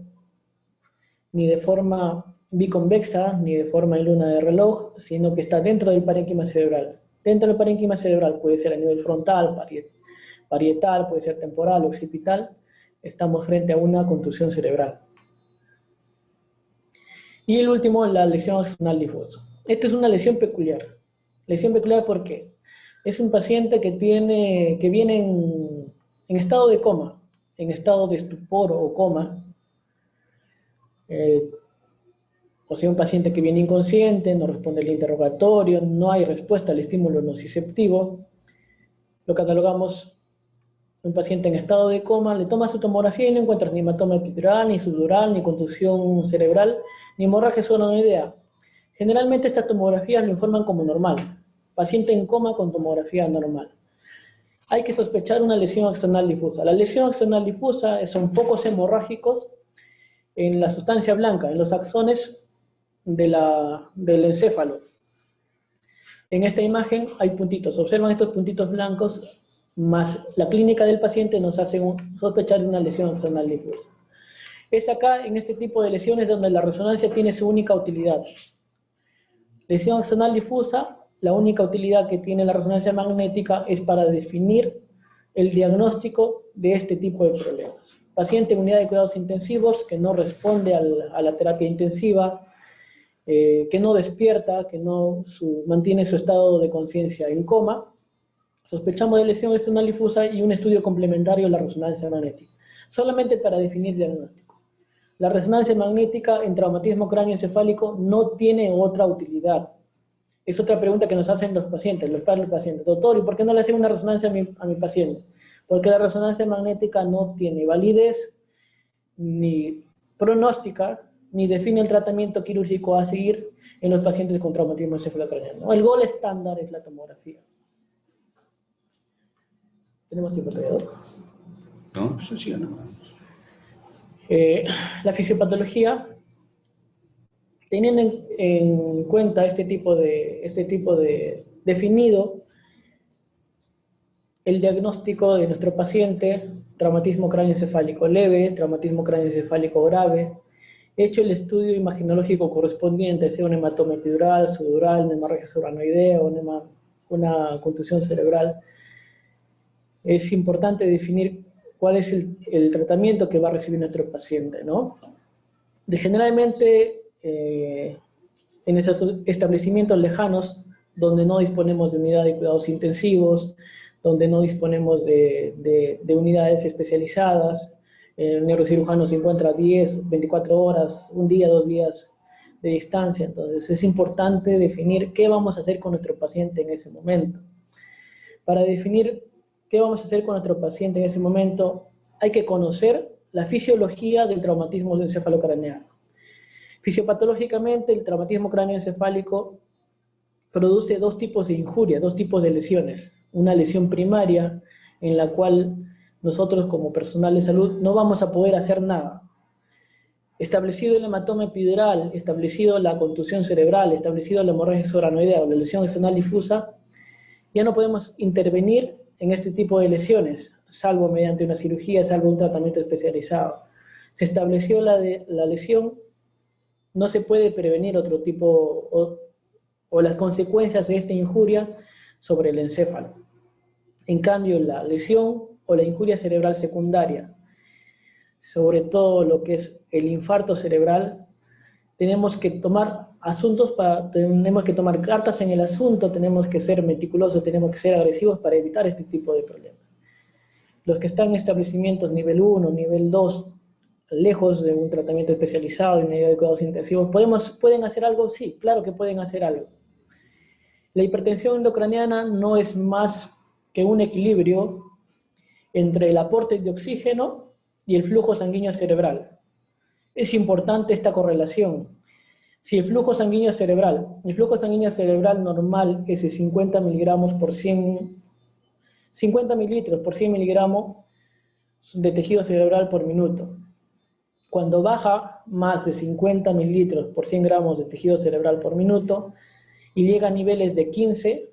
ni de forma biconvexa, ni de forma en luna de reloj, sino que está dentro del parénquima cerebral. Dentro del parénquima cerebral puede ser a nivel frontal, parietal, puede ser temporal, occipital. Estamos frente a una contusión cerebral. Y el último, la lesión axonal difusa. Esta es una lesión peculiar. Lesión peculiar porque es un paciente que viene en estado de coma, en estado de estupor o coma. O sea, un paciente que viene inconsciente, no responde al interrogatorio, no hay respuesta al estímulo nociceptivo, lo catalogamos un paciente en estado de coma, le toma su tomografía y no encuentra ni hematoma epidural, ni subdural, ni contusión cerebral, ni hemorragia subaranoidea. Generalmente estas tomografías lo informan como normal. Paciente en coma con tomografía normal. Hay que sospechar una lesión axonal difusa. La lesión axonal difusa son focos hemorrágicos en la sustancia blanca, en los axones del encéfalo. En esta imagen hay puntitos. Observan estos puntitos blancos, más la clínica del paciente nos hace sospechar una lesión axonal difusa. Es acá, en este tipo de lesiones, donde la resonancia tiene su única utilidad. Lesión axonal difusa, la única utilidad que tiene la resonancia magnética es para definir el diagnóstico de este tipo de problemas. Paciente en unidad de cuidados intensivos que no responde a la terapia intensiva, que no despierta, que no mantiene su estado de conciencia en coma, sospechamos de lesión axonal difusa y un estudio complementario de la resonancia magnética, solamente para definir diagnóstico. La resonancia magnética en traumatismo cráneoencefálico no tiene otra utilidad. Es otra pregunta que nos hacen los pacientes, los padres del paciente. Doctor, ¿y por qué no le hacen una resonancia a mi paciente? Porque la resonancia magnética no tiene validez, ni pronóstica, ni define el tratamiento quirúrgico a seguir en los pacientes con traumatismo encefalocraneano. El gol estándar es la tomografía. ¿Tenemos tiempo todavía? No, sí, no. La fisiopatología, teniendo en cuenta este tipo de definido el diagnóstico de nuestro paciente, traumatismo cráneoencefálico leve, traumatismo cráneoencefálico grave, hecho el estudio imaginológico correspondiente, sea un hematoma epidural, subdural, una hemorragia subaranoidea o una contusión cerebral, es importante definir cuál es el tratamiento que va a recibir nuestro paciente, ¿no? Generalmente, en esos establecimientos lejanos, donde no disponemos de unidad de cuidados intensivos, donde no disponemos de unidades especializadas, el neurocirujano se encuentra 10, 24 horas, un día, 2 días de distancia, entonces es importante definir qué vamos a hacer con nuestro paciente en ese momento. Para definir qué vamos a hacer con nuestro paciente en ese momento, hay que conocer la fisiología del traumatismo encefalocraneano. Fisiopatológicamente, el traumatismo cráneoencefálico produce dos tipos de injuria, dos tipos de lesiones. Una lesión primaria, en la cual nosotros como personal de salud no vamos a poder hacer nada. Establecido el hematoma epidural, establecido la contusión cerebral, establecido la hemorragia subaranoidea o la lesión axonal difusa, ya no podemos intervenir en este tipo de lesiones, salvo mediante una cirugía, salvo un tratamiento especializado. Se estableció la lesión, no se puede prevenir otro tipo o las consecuencias de esta injuria sobre el encéfalo. En cambio, la lesión o la injuria cerebral secundaria, sobre todo lo que es el infarto cerebral, tenemos que tomar tenemos que tomar cartas en el asunto, tenemos que ser meticulosos, tenemos que ser agresivos para evitar este tipo de problemas. Los que están en establecimientos nivel 1, nivel 2, lejos de un tratamiento especializado, de una unidad de cuidados intensivos, ¿pueden hacer algo? Sí, claro que pueden hacer algo. La hipertensión endocraniana no es más que un equilibrio entre el aporte de oxígeno y el flujo sanguíneo cerebral. Es importante esta correlación. Si el flujo sanguíneo cerebral normal es de 50 miligramos por 100, 50 mililitros por 100 miligramos de tejido cerebral por minuto. Cuando baja más de 50 mililitros por 100 gramos de tejido cerebral por minuto y llega a niveles de 15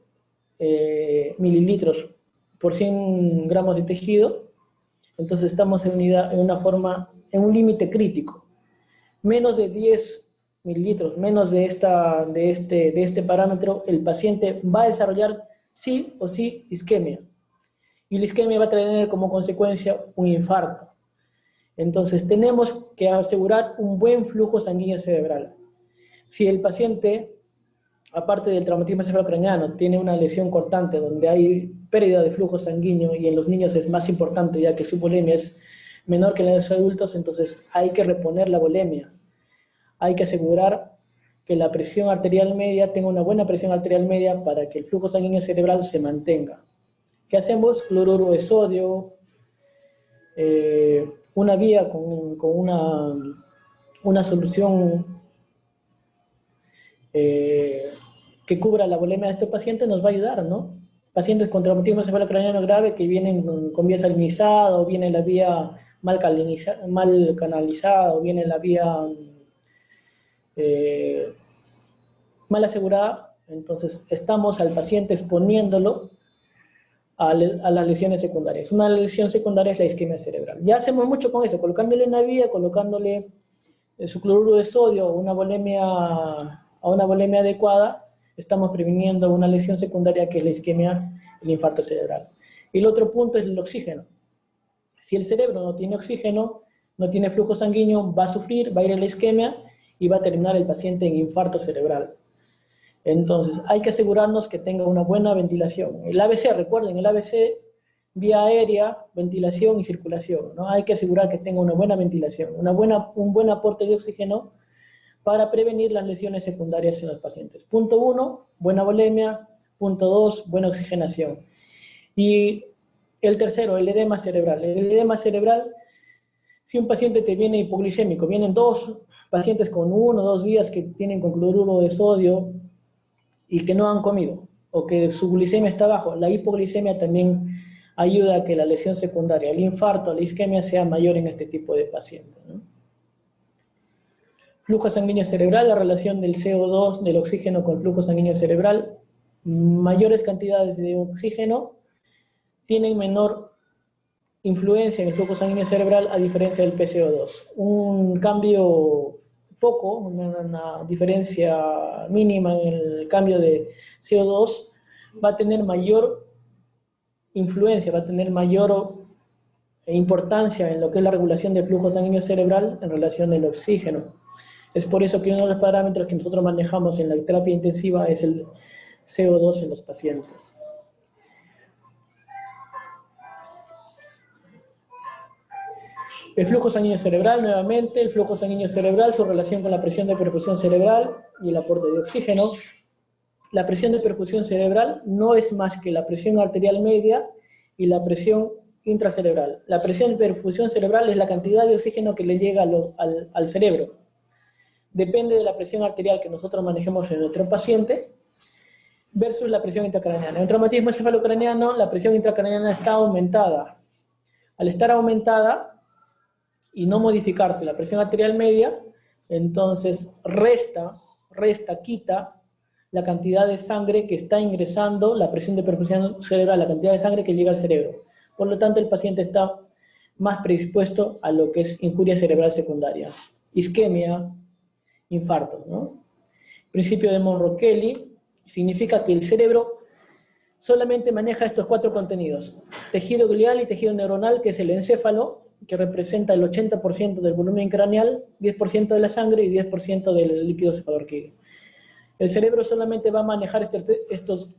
mililitros por 100 gramos de tejido, entonces estamos en un límite crítico. Menos de 10 mililitros, menos de este parámetro, el paciente va a desarrollar sí o sí isquemia. Y la isquemia va a tener como consecuencia un infarto. Entonces tenemos que asegurar un buen flujo sanguíneo cerebral. Si el paciente, aparte del traumatismo encefalocraneano, tiene una lesión cortante donde hay pérdida de flujo sanguíneo, y en los niños es más importante ya que su volemia es menor que en los adultos, entonces hay que reponer la volemia. Hay que asegurar que la presión arterial media tenga una buena presión arterial media para que el flujo sanguíneo cerebral se mantenga. ¿Qué hacemos? Cloruro de sodio, una vía con una solución que cubra la bulimia de este paciente nos va a ayudar, ¿no? Pacientes con traumatismo cefalocraniano grave que vienen con vía salinizada, o viene la vía mal canalizada, o viene la vía mal asegurada, entonces estamos al paciente exponiéndolo a las lesiones secundarias. Una lesión secundaria es la isquemia cerebral. Ya hacemos mucho con eso, colocándole una vía, colocándole su cloruro de sodio a una bulimia adecuada, estamos previniendo una lesión secundaria que es la isquemia, el infarto cerebral. Y el otro punto es el oxígeno. Si el cerebro no tiene oxígeno, no tiene flujo sanguíneo, va a sufrir, va a ir a la isquemia y va a terminar el paciente en infarto cerebral. Entonces, hay que asegurarnos que tenga una buena ventilación. El ABC, recuerden, el ABC, vía aérea, ventilación y circulación, ¿no? Hay que asegurar que tenga una buena ventilación, un buen aporte de oxígeno para prevenir las lesiones secundarias en los pacientes. Punto 1, buena volemia. Punto 2, buena oxigenación. Y el tercero, el edema cerebral. El edema cerebral, si un paciente te viene hipoglicémico, vienen 2 pacientes con 1 o 2 días que tienen con cloruro de sodio y que no han comido, o que su glicemia está bajo, la hipoglicemia también ayuda a que la lesión secundaria, el infarto, la isquemia sea mayor en este tipo de pacientes, ¿no? Flujo sanguíneo cerebral, la relación del CO2, del oxígeno con el flujo sanguíneo cerebral, mayores cantidades de oxígeno tienen menor influencia en el flujo sanguíneo cerebral a diferencia del PCO2. Un cambio poco, una diferencia mínima en el cambio de CO2 va a tener mayor influencia, va a tener mayor importancia en lo que es la regulación del flujo sanguíneo cerebral en relación al oxígeno. Es por eso que uno de los parámetros que nosotros manejamos en la terapia intensiva es el CO2 en los pacientes. El flujo sanguíneo cerebral, nuevamente, el flujo sanguíneo cerebral, su relación con la presión de perfusión cerebral y el aporte de oxígeno. La presión de perfusión cerebral no es más que la presión arterial media y la presión intracerebral. La presión de perfusión cerebral es la cantidad de oxígeno que le llega al cerebro. Depende de la presión arterial que nosotros manejemos en nuestro paciente versus la presión intracraneana. En el traumatismo cefalocraniano, la presión intracraneana está aumentada. Al estar aumentada y no modificarse la presión arterial media, entonces quita la cantidad de sangre que está ingresando, la presión de perfusión cerebral, la cantidad de sangre que llega al cerebro. Por lo tanto, el paciente está más predispuesto a lo que es injuria cerebral secundaria, isquemia, infarto, ¿no? Principio de Monro-Kelly significa que el cerebro solamente maneja estos 4 contenidos: tejido glial y tejido neuronal, que es el encéfalo, que representa el 80% del volumen craneal, 10% de la sangre y 10% del líquido cefalorquídeo. El cerebro solamente va a manejar estos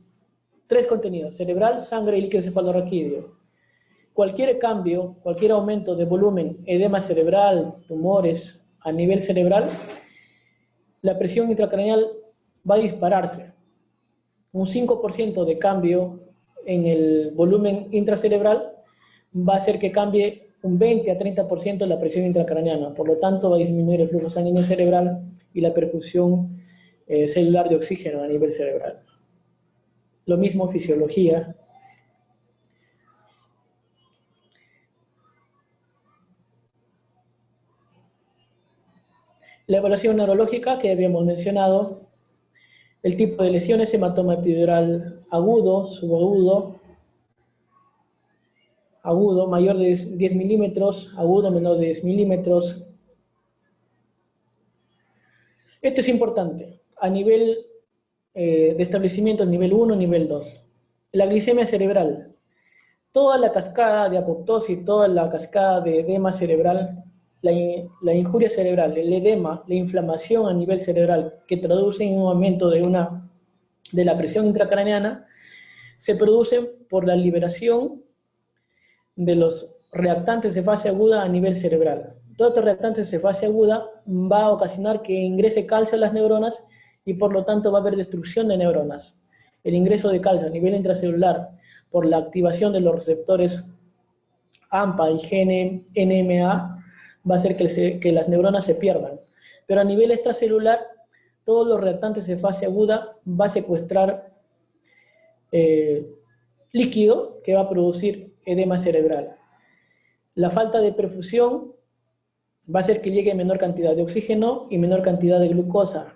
3 contenidos: cerebral, sangre y líquido cefalorraquídeo. Cualquier cambio, cualquier aumento de volumen, edema cerebral, tumores a nivel cerebral, la presión intracraneal va a dispararse. Un 5% de cambio en el volumen intracerebral va a hacer que cambie un 20 a 30% la presión intracraneana. Por lo tanto, va a disminuir el flujo sanguíneo cerebral y la perfusión celular de oxígeno a nivel cerebral. Lo mismo fisiología. La evaluación neurológica que habíamos mencionado, el tipo de lesiones, hematoma epidural agudo, subagudo, agudo, mayor de 10 milímetros, agudo, menor de 10 milímetros. Esto es importante, a nivel de establecimiento, nivel 1, nivel 2. La glicemia cerebral, toda la cascada de apoptosis, toda la cascada de edema cerebral, la injuria cerebral, el edema, la inflamación a nivel cerebral, que traduce en un aumento de la presión intracraneana, se producen por la liberación de los reactantes de fase aguda a nivel cerebral. Todos estos reactantes de fase aguda va a ocasionar que ingrese calcio a las neuronas y por lo tanto va a haber destrucción de neuronas. El ingreso de calcio a nivel intracelular por la activación de los receptores AMPA y GNMA va a hacer que las neuronas se pierdan. Pero a nivel extracelular, todos los reactantes de fase aguda va a secuestrar líquido que va a producir edema cerebral. La falta de perfusión va a hacer que llegue menor cantidad de oxígeno y menor cantidad de glucosa.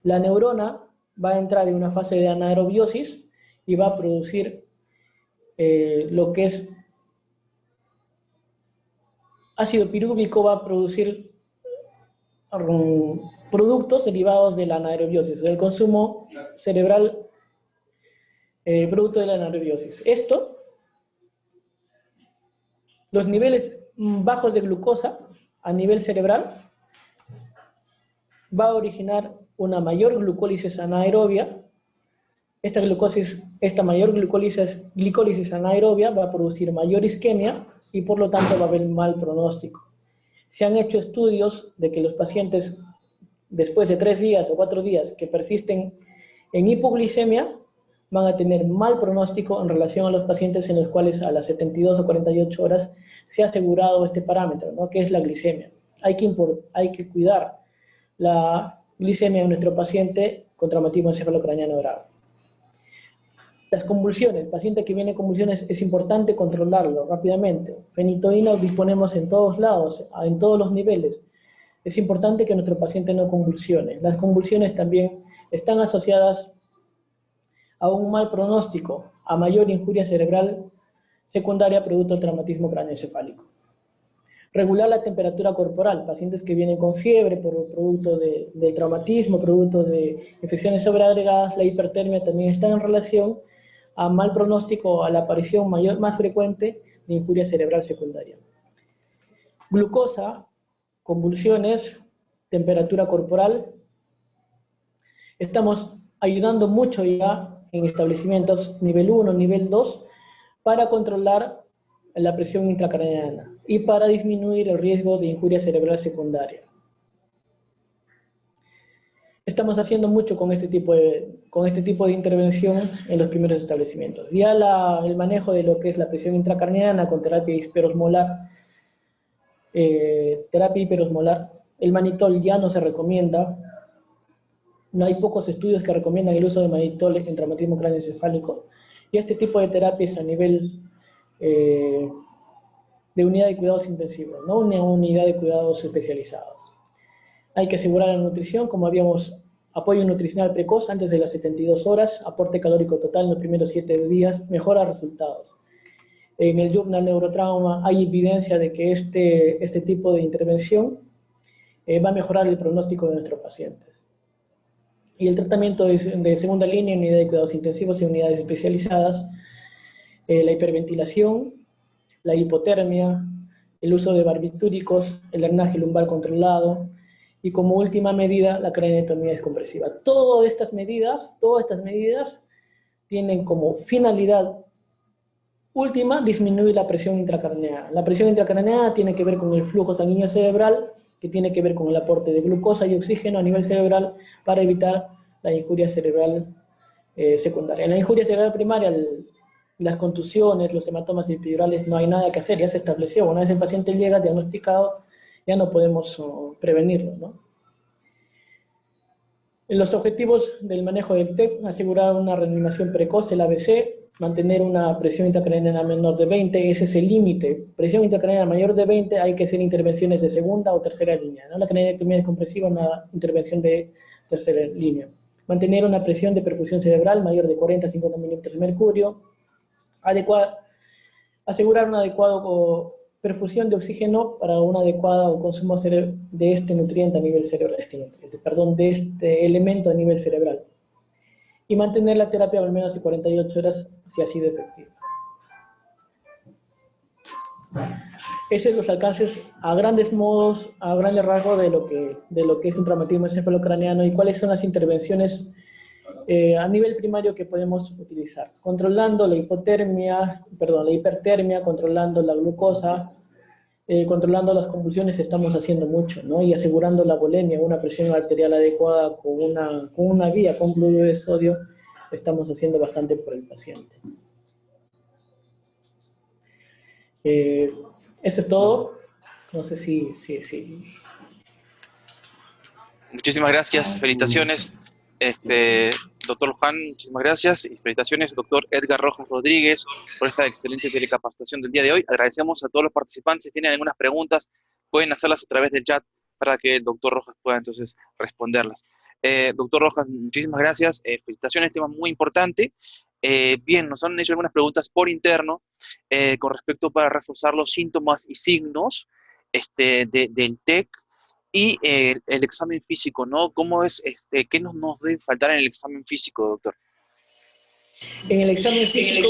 La neurona va a entrar en una fase de anaerobiosis y va a producir lo que es ácido pirúvico, va a producir productos derivados de la anaerobiosis, del consumo cerebral producto de la anaerobiosis. Esto, los niveles bajos de glucosa a nivel cerebral va a originar una mayor glucólisis anaerobia. Esta mayor glicólisis anaerobia va a producir mayor isquemia y por lo tanto va a haber mal pronóstico. Se han hecho estudios de que los pacientes después de 3 días o 4 días que persisten en hipoglicemia van a tener mal pronóstico en relación a los pacientes en los cuales a las 72 o 48 horas se ha asegurado este parámetro, ¿no? Que es la glicemia. Hay que cuidar la glicemia de nuestro paciente con traumatismo encefalocraneano grave. Las convulsiones, el paciente que viene con convulsiones es importante controlarlo rápidamente. Fenitoína disponemos en todos lados, en todos los niveles. Es importante que nuestro paciente no convulsione. Las convulsiones también están asociadas a un mal pronóstico, a mayor injuria cerebral secundaria producto del traumatismo cráneoencefálico. Regular la temperatura corporal, pacientes que vienen con fiebre por producto del traumatismo, producto de infecciones sobreagregadas, la hipertermia también está en relación a mal pronóstico, a la aparición más frecuente de injuria cerebral secundaria. Glucosa, convulsiones, temperatura corporal. Estamos ayudando mucho ya en establecimientos nivel 1, nivel 2, para controlar la presión intracraneana y para disminuir el riesgo de injuria cerebral secundaria. Estamos haciendo mucho con este tipo de intervención en los primeros establecimientos. Ya el manejo de lo que es la presión intracraneana con terapia hiperosmolar, el manitol ya no se recomienda. No hay pocos estudios que recomiendan el uso de manitol en traumatismo cráneoencefálico. Y este tipo de terapias a nivel de unidad de cuidados intensivos, no una unidad de cuidados especializados. Hay que asegurar la nutrición, como habíamos, apoyo nutricional precoz antes de las 72 horas, aporte calórico total en los primeros 7 días, mejora resultados. En el Journal Neurotrauma hay evidencia de que este tipo de intervención va a mejorar el pronóstico de nuestros pacientes. Y el tratamiento de segunda línea, unidad de cuidados intensivos y unidades especializadas, la hiperventilación, la hipotermia, el uso de barbitúricos, el drenaje lumbar controlado y como última medida la craneotomía descompresiva. Todas estas medidas tienen como finalidad última disminuir la presión intracraneana. La presión intracraneana tiene que ver con el flujo sanguíneo cerebral, que tiene que ver con el aporte de glucosa y oxígeno a nivel cerebral para evitar la injuria cerebral secundaria. En la injuria cerebral primaria, las contusiones, los hematomas epidurales, no hay nada que hacer, ya se estableció. Una vez el paciente llega diagnosticado, ya no podemos prevenirlo, ¿no? En los objetivos del manejo del TEC, asegurar una reanimación precoz, el ABC, mantener una presión intracraneana menor de 20, ese es el límite. Presión intracraneana mayor de 20, hay que hacer intervenciones de segunda o tercera línea, ¿no? La craneotomía descompresiva, una intervención de tercera línea. Mantener una presión de perfusión cerebral mayor de 40 a 50 milímetros de mercurio. Asegurar una adecuada perfusión de oxígeno para un adecuado consumo de este nutriente a nivel cerebral, de este elemento a nivel cerebral. Y mantener la terapia al menos de 48 horas si ha sido efectiva. Esos son los alcances a grandes modos, a grandes rasgos de lo que es un traumatismo encefalocraneano y cuáles son las intervenciones a nivel primario que podemos utilizar. Controlando la hipertermia, controlando la glucosa, controlando las convulsiones estamos haciendo mucho, ¿no? Y asegurando la volemia, una presión arterial adecuada con una guía, con cloruro de sodio, estamos haciendo bastante por el paciente. Eso es todo. No sé si. Muchísimas gracias, felicitaciones, doctor Juan, muchísimas gracias, y felicitaciones, doctor Edgar Rojas Rodríguez, por esta excelente telecapacitación del día de hoy. Agradecemos a todos los participantes. Si tienen algunas preguntas, pueden hacerlas a través del chat para que el doctor Rojas pueda entonces responderlas. Doctor Rojas, muchísimas gracias, felicitaciones, tema muy importante. Bien, nos han hecho algunas preguntas por interno con respecto para reforzar los síntomas y signos del TEC. Y el examen físico, ¿no? ¿Cómo es, qué nos debe faltar en el examen físico, doctor? En el examen físico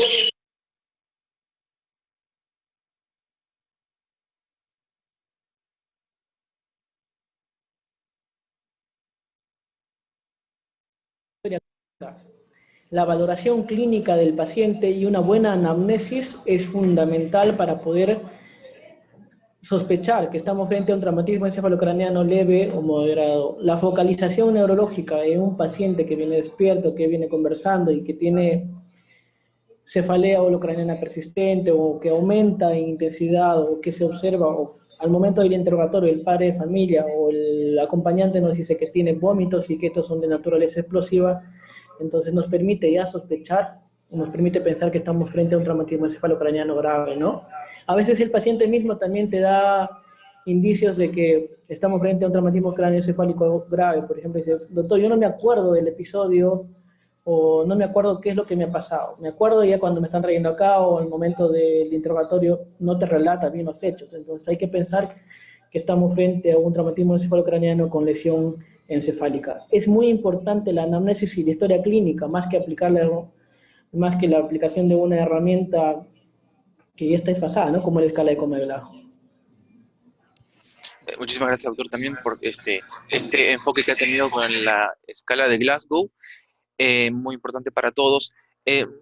la valoración clínica del paciente y una buena anamnesis es fundamental para poder sospechar que estamos frente a un traumatismo encefalocraneano leve o moderado. La focalización neurológica en un paciente que viene despierto, que viene conversando y que tiene cefalea holocraneana persistente o que aumenta en intensidad o que se observa o al momento del interrogatorio el padre de familia o el acompañante nos dice que tiene vómitos y que estos son de naturaleza explosiva, entonces nos permite ya sospechar, nos permite pensar que estamos frente a un traumatismo encefalocraneano grave, ¿no? A veces el paciente mismo también te da indicios de que estamos frente a un traumatismo craneoencefálico grave. Por ejemplo, dice, doctor, yo no me acuerdo del episodio o no me acuerdo qué es lo que me ha pasado. Me acuerdo ya cuando me están trayendo acá o al momento del interrogatorio no te relata bien los hechos. Entonces hay que pensar que estamos frente a un traumatismo encefalocraneano con lesión encefálica. Es muy importante la anamnesis y la historia clínica, más que la aplicación de una herramienta que ya está desfasada, ¿no? Como la escala de Comelado. Muchísimas gracias, doctor, también por este enfoque que ha tenido con la escala de Glasgow, muy importante para todos.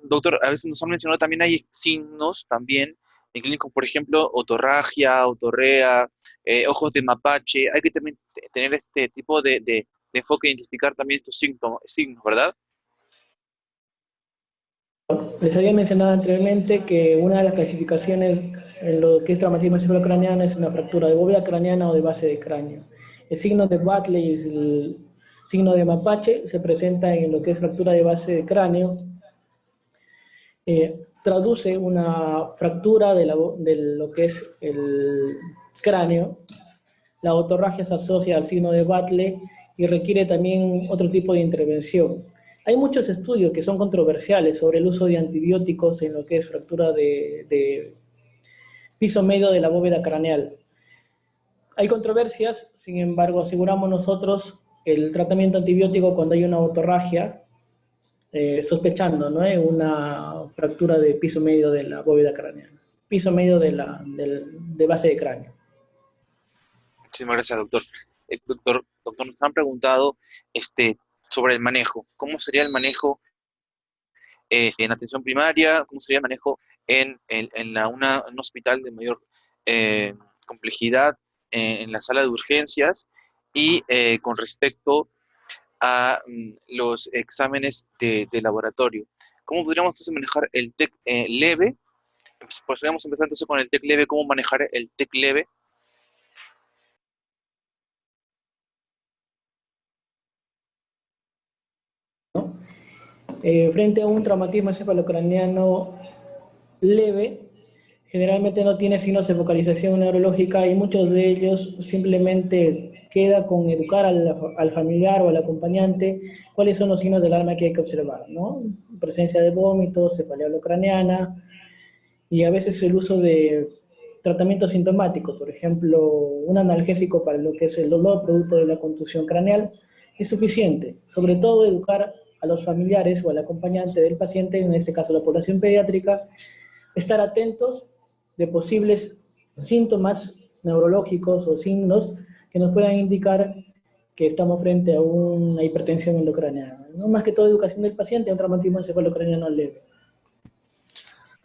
Doctor, a veces nos han mencionado también hay signos también en clínicos, por ejemplo, otorragia, otorrea, ojos de mapache. Hay que también tener este tipo de enfoque, identificar también estos signos, ¿verdad? Les había mencionado anteriormente que una de las clasificaciones en lo que es traumatismo encefalocraneano es una fractura de bóveda craneana o de base de cráneo. El signo de Batley y el signo de mapache se presenta en lo que es fractura de base de cráneo. Traduce una fractura de lo que es el cráneo. La otorragia se asocia al signo de Batley y requiere también otro tipo de intervención. Hay muchos estudios que son controversiales sobre el uso de antibióticos en lo que es fractura de piso medio de la bóveda craneal. Hay controversias, sin embargo, aseguramos nosotros el tratamiento antibiótico cuando hay una otorragia, sospechando, ¿no? Una fractura de piso medio de la bóveda craneal, piso medio de base de cráneo. Muchísimas gracias, doctor. Doctor, nos han preguntado sobre el manejo. ¿Cómo sería el manejo en atención primaria? ¿Cómo sería el manejo en un hospital de mayor complejidad, en la sala de urgencias? Y con respecto a los exámenes de laboratorio, ¿cómo podríamos entonces manejar el TEC leve? Pues podríamos empezar entonces con el TEC leve. ¿Cómo manejar el TEC leve? Frente a un traumatismo encefalocraneano leve, generalmente no tiene signos de focalización neurológica y muchos de ellos simplemente queda con educar al familiar o al acompañante cuáles son los signos del alarma que hay que observar, ¿no? Presencia de vómitos, cefalea holocraneana y a veces el uso de tratamientos sintomáticos, por ejemplo, un analgésico para lo que es el dolor producto de la contusión craneal es suficiente, sobre todo educar a los familiares o al acompañante del paciente, en este caso la población pediátrica, estar atentos de posibles síntomas neurológicos o signos que nos puedan indicar que estamos frente a una hipertensión endocraneana. No más que todo educación del paciente a un traumatismo encefalocraneano leve.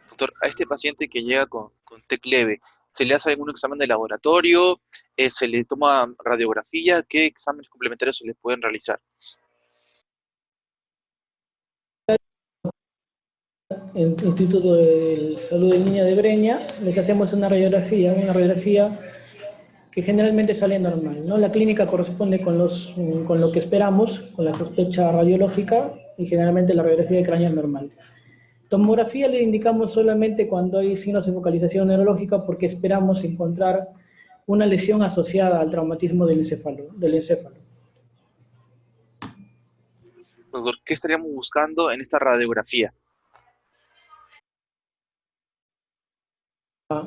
Doctor, a este paciente que llega con TEC leve, ¿se le hace algún examen de laboratorio? ¿Se le toma radiografía? ¿Qué exámenes complementarios se le pueden realizar? Instituto de Salud del Niño de Breña, les hacemos una radiografía que generalmente sale normal, ¿no? La clínica corresponde con lo que esperamos, con la sospecha radiológica, y generalmente la radiografía de cráneo es normal. Tomografía le indicamos solamente cuando hay signos de focalización neurológica, porque esperamos encontrar una lesión asociada al traumatismo del encéfalo. Doctor, ¿qué estaríamos buscando en esta radiografía?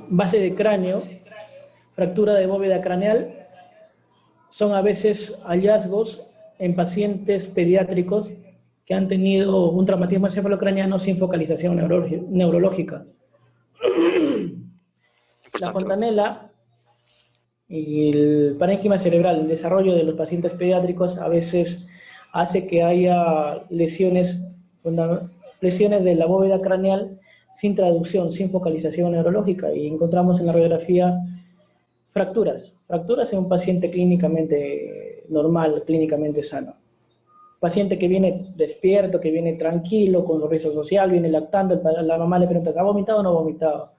Base de cráneo, fractura de bóveda craneal, son a veces hallazgos en pacientes pediátricos que han tenido un traumatismo encefalocraniano sin focalización neurológica. La fontanela y el parénquima cerebral, el desarrollo de los pacientes pediátricos a veces hace que haya lesiones de la bóveda craneal sin traducción, sin focalización neurológica, y encontramos en la radiografía fracturas en un paciente clínicamente normal, clínicamente sano. Paciente que viene despierto, que viene tranquilo, con sonrisa social, viene lactando, la mamá le pregunta, ¿ha vomitado o no ha vomitado?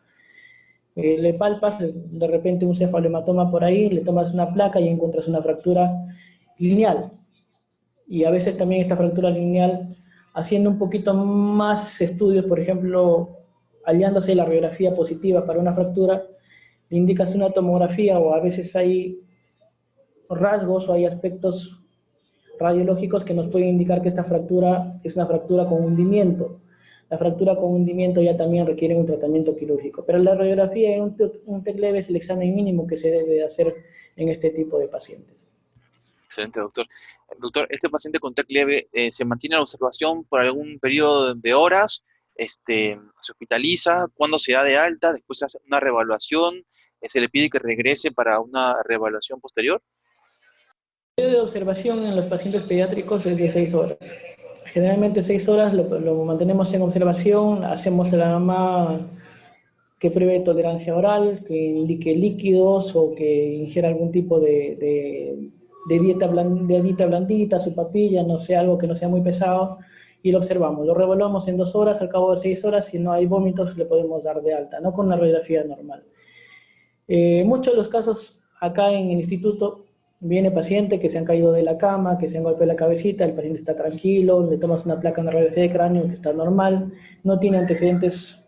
Le palpas, de repente un cefalohematoma por ahí, le tomas una placa y encuentras una fractura lineal. Y a veces también esta fractura lineal, haciendo un poquito más estudios, por ejemplo, hallándose la radiografía positiva para una fractura, le indicas una tomografía, o a veces hay rasgos o hay aspectos radiológicos que nos pueden indicar que esta fractura es una fractura con hundimiento. La fractura con hundimiento ya también requiere un tratamiento quirúrgico. Pero la radiografía en un TEC leve es el examen mínimo que se debe hacer en este tipo de pacientes. Excelente, doctor. Doctor, ¿este paciente con TEC leve se mantiene en observación por algún periodo de horas? ¿Se hospitaliza? ¿Cuándo se da de alta? ¿Después se hace una reevaluación? ¿Se le pide que regrese para una reevaluación posterior? El periodo de observación en los pacientes pediátricos es de 6 horas. Generalmente 6 horas lo mantenemos en observación, hacemos a la mamá que pruebe tolerancia oral, que indique líquidos o que ingiera algún tipo de dieta blandita, su papilla, no sé, algo que no sea muy pesado, y lo observamos. Lo reevaluamos en 2 horas, al cabo de 6 horas, si no hay vómitos le podemos dar de alta, no con una radiografía normal. Muchos de los casos acá en el instituto, viene paciente que se han caído de la cama, que se han golpeado la cabecita, el paciente está tranquilo, le tomas una placa, una radiografía de cráneo que está normal, no tiene antecedentes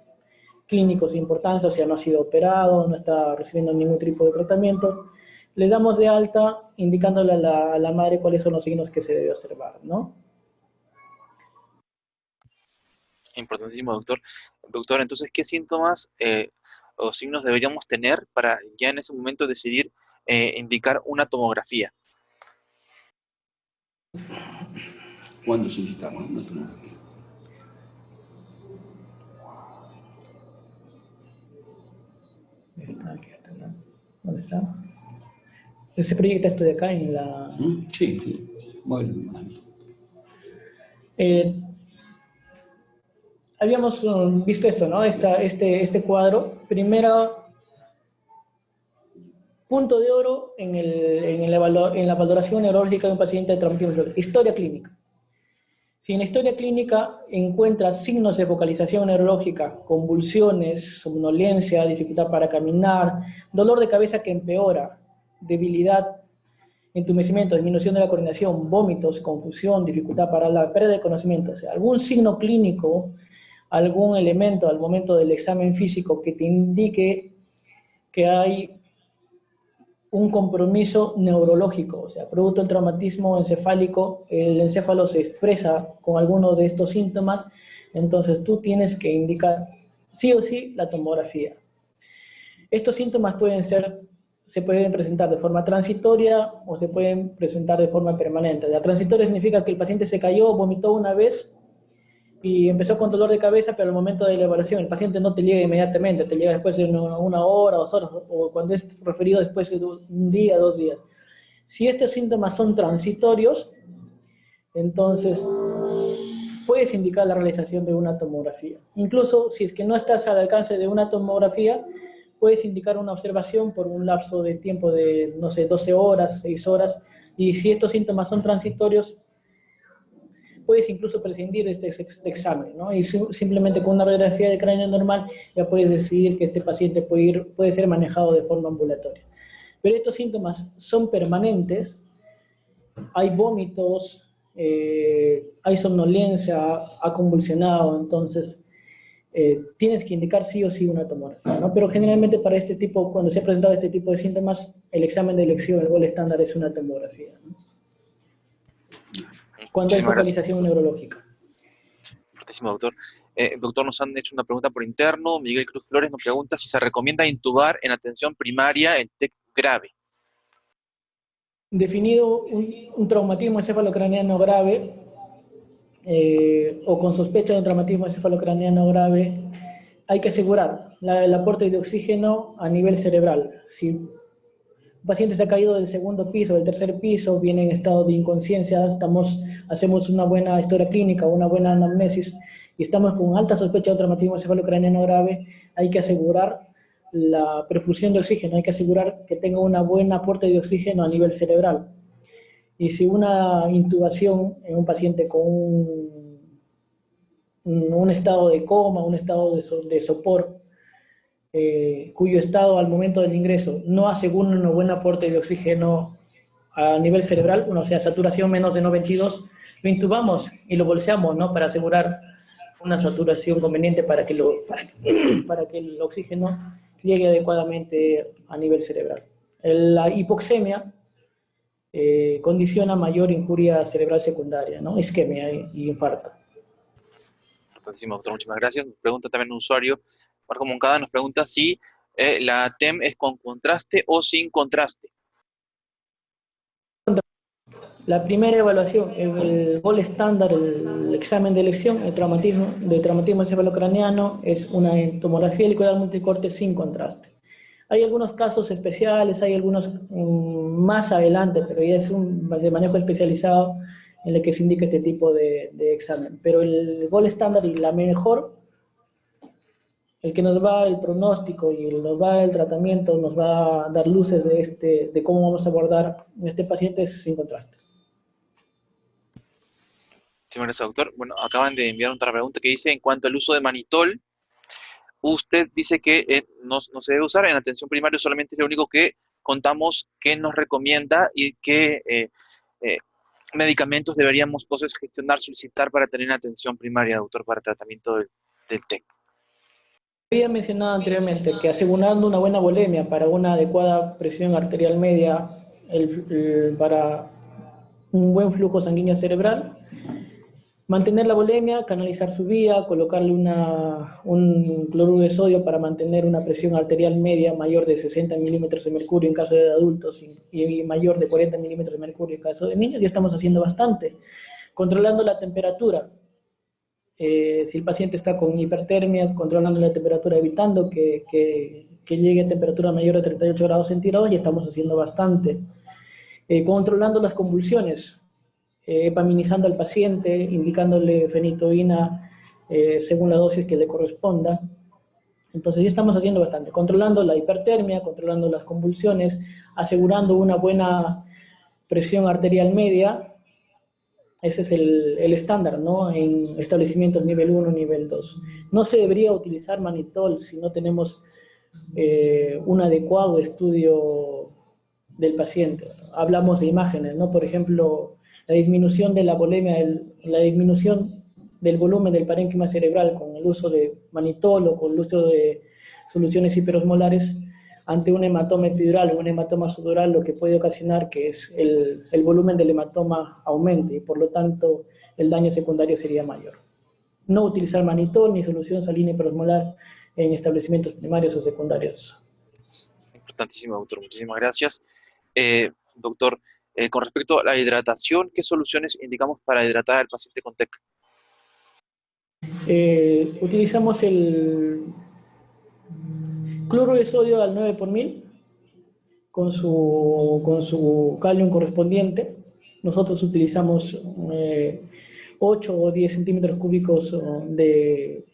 clínicos de importancia, o sea, no ha sido operado, no está recibiendo ningún tipo de tratamiento. Le damos de alta indicándole a la madre cuáles son los signos que se debe observar, ¿no? Importantísimo, doctor. Doctor, entonces, ¿qué síntomas o signos deberíamos tener para ya en ese momento decidir indicar una tomografía? ¿Cuándo necesitamos una tomografía? Aquí está, ¿no? ¿Dónde está? Se proyecta esto de acá en la... Sí, sí. Bueno. Habíamos visto esto, ¿no? Este cuadro. Primero, punto de oro en la valoración neurológica de un paciente de traumatismo. Historia clínica. Si en la historia clínica encuentras signos de focalización neurológica, convulsiones, somnolencia, dificultad para caminar, dolor de cabeza que empeora, debilidad, entumecimiento, disminución de la coordinación, vómitos, confusión, dificultad para hablar, pérdida de conocimiento, o sea, algún signo clínico, algún elemento al momento del examen físico que te indique que hay un compromiso neurológico, o sea, producto del traumatismo encefálico, el encéfalo se expresa con alguno de estos síntomas, entonces tú tienes que indicar sí o sí la tomografía. Estos síntomas se pueden presentar de forma transitoria o se pueden presentar de forma permanente. La transitoria significa que el paciente se cayó, vomitó una vez y empezó con dolor de cabeza, pero al momento de la evaluación el paciente no te llega inmediatamente, te llega después de una hora, 2 horas, o cuando es referido después de un día, 2 días. Si estos síntomas son transitorios, entonces puedes indicar la realización de una tomografía. Incluso si es que no estás al alcance de una tomografía, puedes indicar una observación por un lapso de tiempo de, no sé, 12 horas, 6 horas, y si estos síntomas son transitorios, puedes incluso prescindir de este examen, ¿no? Y simplemente con una radiografía de cráneo normal ya puedes decidir que este paciente puede ser manejado de forma ambulatoria. Pero estos síntomas son permanentes, hay vómitos, hay somnolencia, ha convulsionado, entonces tienes que indicar sí o sí una tomografía, ¿no? Pero generalmente para este tipo, cuando se ha presentado este tipo de síntomas, el examen de elección, el gol estándar es una tomografía, ¿no? Cuando hay Muchísimas gracias. focalización neurológica. Muchísimo, doctor. Doctor, nos han hecho una pregunta por interno. Miguel Cruz Flores nos pregunta si se recomienda intubar en atención primaria en TEC grave. Definido un traumatismo encefalocraneano grave o con sospecha de un traumatismo encefalocraneano grave, hay que asegurar el aporte de oxígeno a nivel cerebral. Si un paciente se ha caído del segundo piso, del tercer piso, viene en estado de inconsciencia, hacemos una buena historia clínica, una buena anamnesis, y estamos con alta sospecha de traumatismo encefalocraneano grave, hay que asegurar la perfusión de oxígeno, hay que asegurar que tenga un buen aporte de oxígeno a nivel cerebral. Y si una intubación en un paciente con un estado de coma, un estado de sopor, cuyo estado al momento del ingreso no asegura un buen aporte de oxígeno a nivel cerebral, o sea, saturación menos de 92, lo intubamos y lo bolseamos, ¿no? Para asegurar una saturación conveniente para que el oxígeno llegue adecuadamente a nivel cerebral. La hipoxemia condiciona mayor injuria cerebral secundaria, ¿no? Isquemia y infarto. Importantísimo, doctor, muchas gracias. Nos pregunta también un usuario, Marco Moncada, nos pregunta si la TEM es con contraste o sin contraste. La primera evaluación, el gol estándar, el examen de elección, de traumatismo encefalocraneano, es una tomografía helicoidal multicorte sin contraste. Hay algunos casos especiales, hay algunos más adelante, pero ya es de manejo especializado en el que se indica este tipo de examen. Pero el gol estándar y la mejor, el que nos va a dar el pronóstico y nos va a dar el tratamiento, nos va a dar luces de cómo vamos a abordar este paciente es sin contraste. Muchas gracias, doctor. Bueno, acaban de enviar otra pregunta que dice, en cuanto al uso de manitol, usted dice que no se debe usar en atención primaria, solamente es lo único que contamos que nos recomienda y qué medicamentos deberíamos entonces gestionar, solicitar para tener atención primaria, doctor, para tratamiento del TEC. Había mencionado anteriormente que asegurando una buena volemia para una adecuada presión arterial media, para un buen flujo sanguíneo cerebral, mantener la volemia, canalizar su vía, colocarle un cloruro de sodio para mantener una presión arterial media mayor de 60 milímetros de mercurio en caso de adultos y mayor de 40 milímetros de mercurio en caso de niños, ya estamos haciendo bastante. Controlando la temperatura. Si el paciente está con hipertermia, controlando la temperatura, evitando que llegue a temperatura mayor de 38 grados centígrados, ya estamos haciendo bastante. Controlando las convulsiones, epaminizando al paciente, indicándole fenitoína según la dosis que le corresponda. Entonces ya estamos haciendo bastante, controlando la hipertermia, controlando las convulsiones, asegurando una buena presión arterial media. Ese es el estándar, ¿no? En establecimientos nivel 1, nivel 2. No se debería utilizar manitol si no tenemos un adecuado estudio del paciente. Hablamos de imágenes, ¿no? Por ejemplo, la disminución de la volemia, la disminución del volumen del parénquima cerebral con el uso de manitol o con el uso de soluciones hiperosmolares ante un hematoma epidural o un hematoma sudural, lo que puede ocasionar que es el volumen del hematoma aumente y por lo tanto el daño secundario sería mayor. No utilizar manitol ni solución salina hiperosmolar en establecimientos primarios o secundarios. Importantísimo, doctor. Muchísimas gracias. Doctor, con respecto a la hidratación, ¿qué soluciones indicamos para hidratar al paciente con TEC? Utilizamos el cloruro de sodio al 9 por 1000 con su calium correspondiente. Nosotros utilizamos 8 o 10 centímetros cúbicos de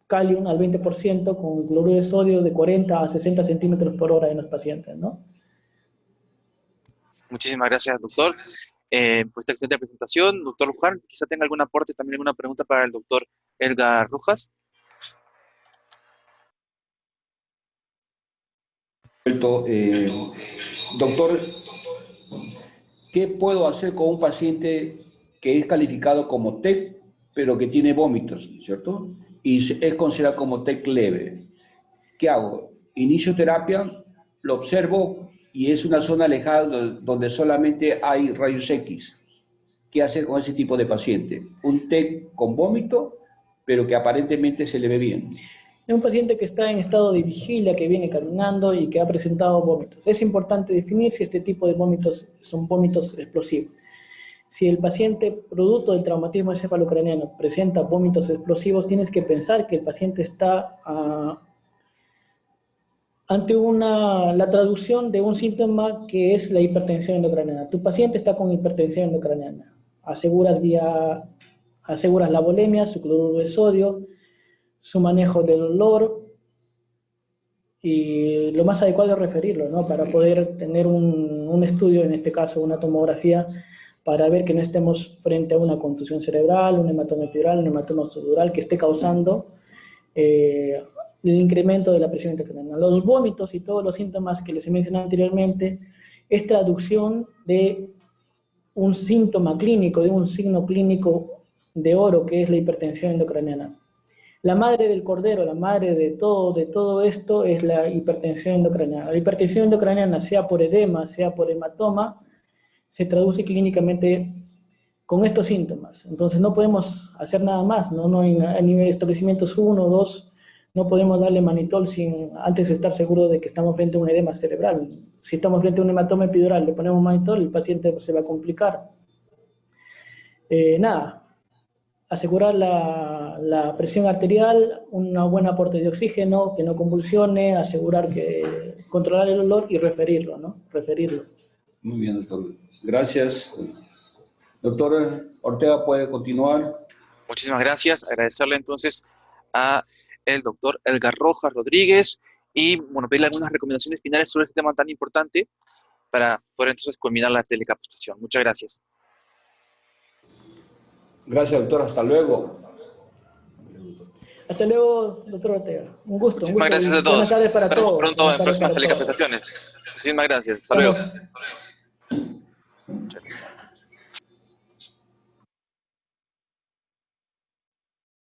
calium al 20% con cloruro de sodio de 40 a 60 centímetros por hora en los pacientes, ¿no? Muchísimas gracias, doctor. Pues esta excelente presentación, doctor Luján. Quizá tenga algún aporte, también alguna pregunta para el doctor Edgar Rojas. Doctor, ¿qué puedo hacer con un paciente que es calificado como TEC, pero que tiene vómitos, ¿cierto? Y es considerado como TEC leve? ¿Qué hago? Inicio terapia, lo observo y es una zona alejada donde solamente hay rayos X. ¿Qué hacer con ese tipo de paciente? Un TEC con vómito, pero que aparentemente se le ve bien. Es un paciente que está en estado de vigilia, que viene caminando y que ha presentado vómitos. Es importante definir si este tipo de vómitos son vómitos explosivos. Si el paciente, producto del traumatismo encefalocraneano, presenta vómitos explosivos, tienes que pensar que el paciente está ante la traducción de un síntoma que es la hipertensión endocraniana. Tu paciente está con hipertensión endocraniana. Aseguras la volemia, su cloruro de sodio, su manejo del olor, y lo más adecuado es referirlo, ¿no? Para poder tener un estudio, en este caso una tomografía, para ver que no estemos frente a una contusión cerebral, un hematoma epidural, un hematoma subdural que esté causando el incremento de la presión intracraneal. Los vómitos y todos los síntomas que les he mencionado anteriormente es traducción de un síntoma clínico, de un signo clínico de oro, que es la hipertensión endocraniana. La madre del cordero, la madre de todo esto es la hipertensión endocraniana. La hipertensión endocraniana, sea por edema, sea por hematoma, se traduce clínicamente con estos síntomas. Entonces no podemos hacer nada más, ¿no? A nivel de establecimientos 1 o 2, no podemos darle manitol sin antes estar seguro de que estamos frente a un edema cerebral. Si estamos frente a un hematoma epidural, le ponemos manitol, el paciente se va a complicar. Asegurar la presión arterial, un buen aporte de oxígeno, que no convulsione, asegurar que controlar el olor y referirlo, ¿no? Referirlo. Muy bien, doctor. Gracias. Doctor Ortega, ¿puede continuar? Muchísimas gracias. Agradecerle entonces a el doctor Edgar Rojas Rodríguez y, bueno, pedirle algunas recomendaciones finales sobre este tema tan importante para poder entonces culminar la telecapacitación. Muchas gracias. Gracias, doctor. Hasta luego. Hasta luego, doctor Ortega. Un gusto. Muchísimas gracias a todos. Buenas tardes para todos. Nos vemos pronto en próximas telecapacitaciones. Muchísimas gracias. Hasta luego.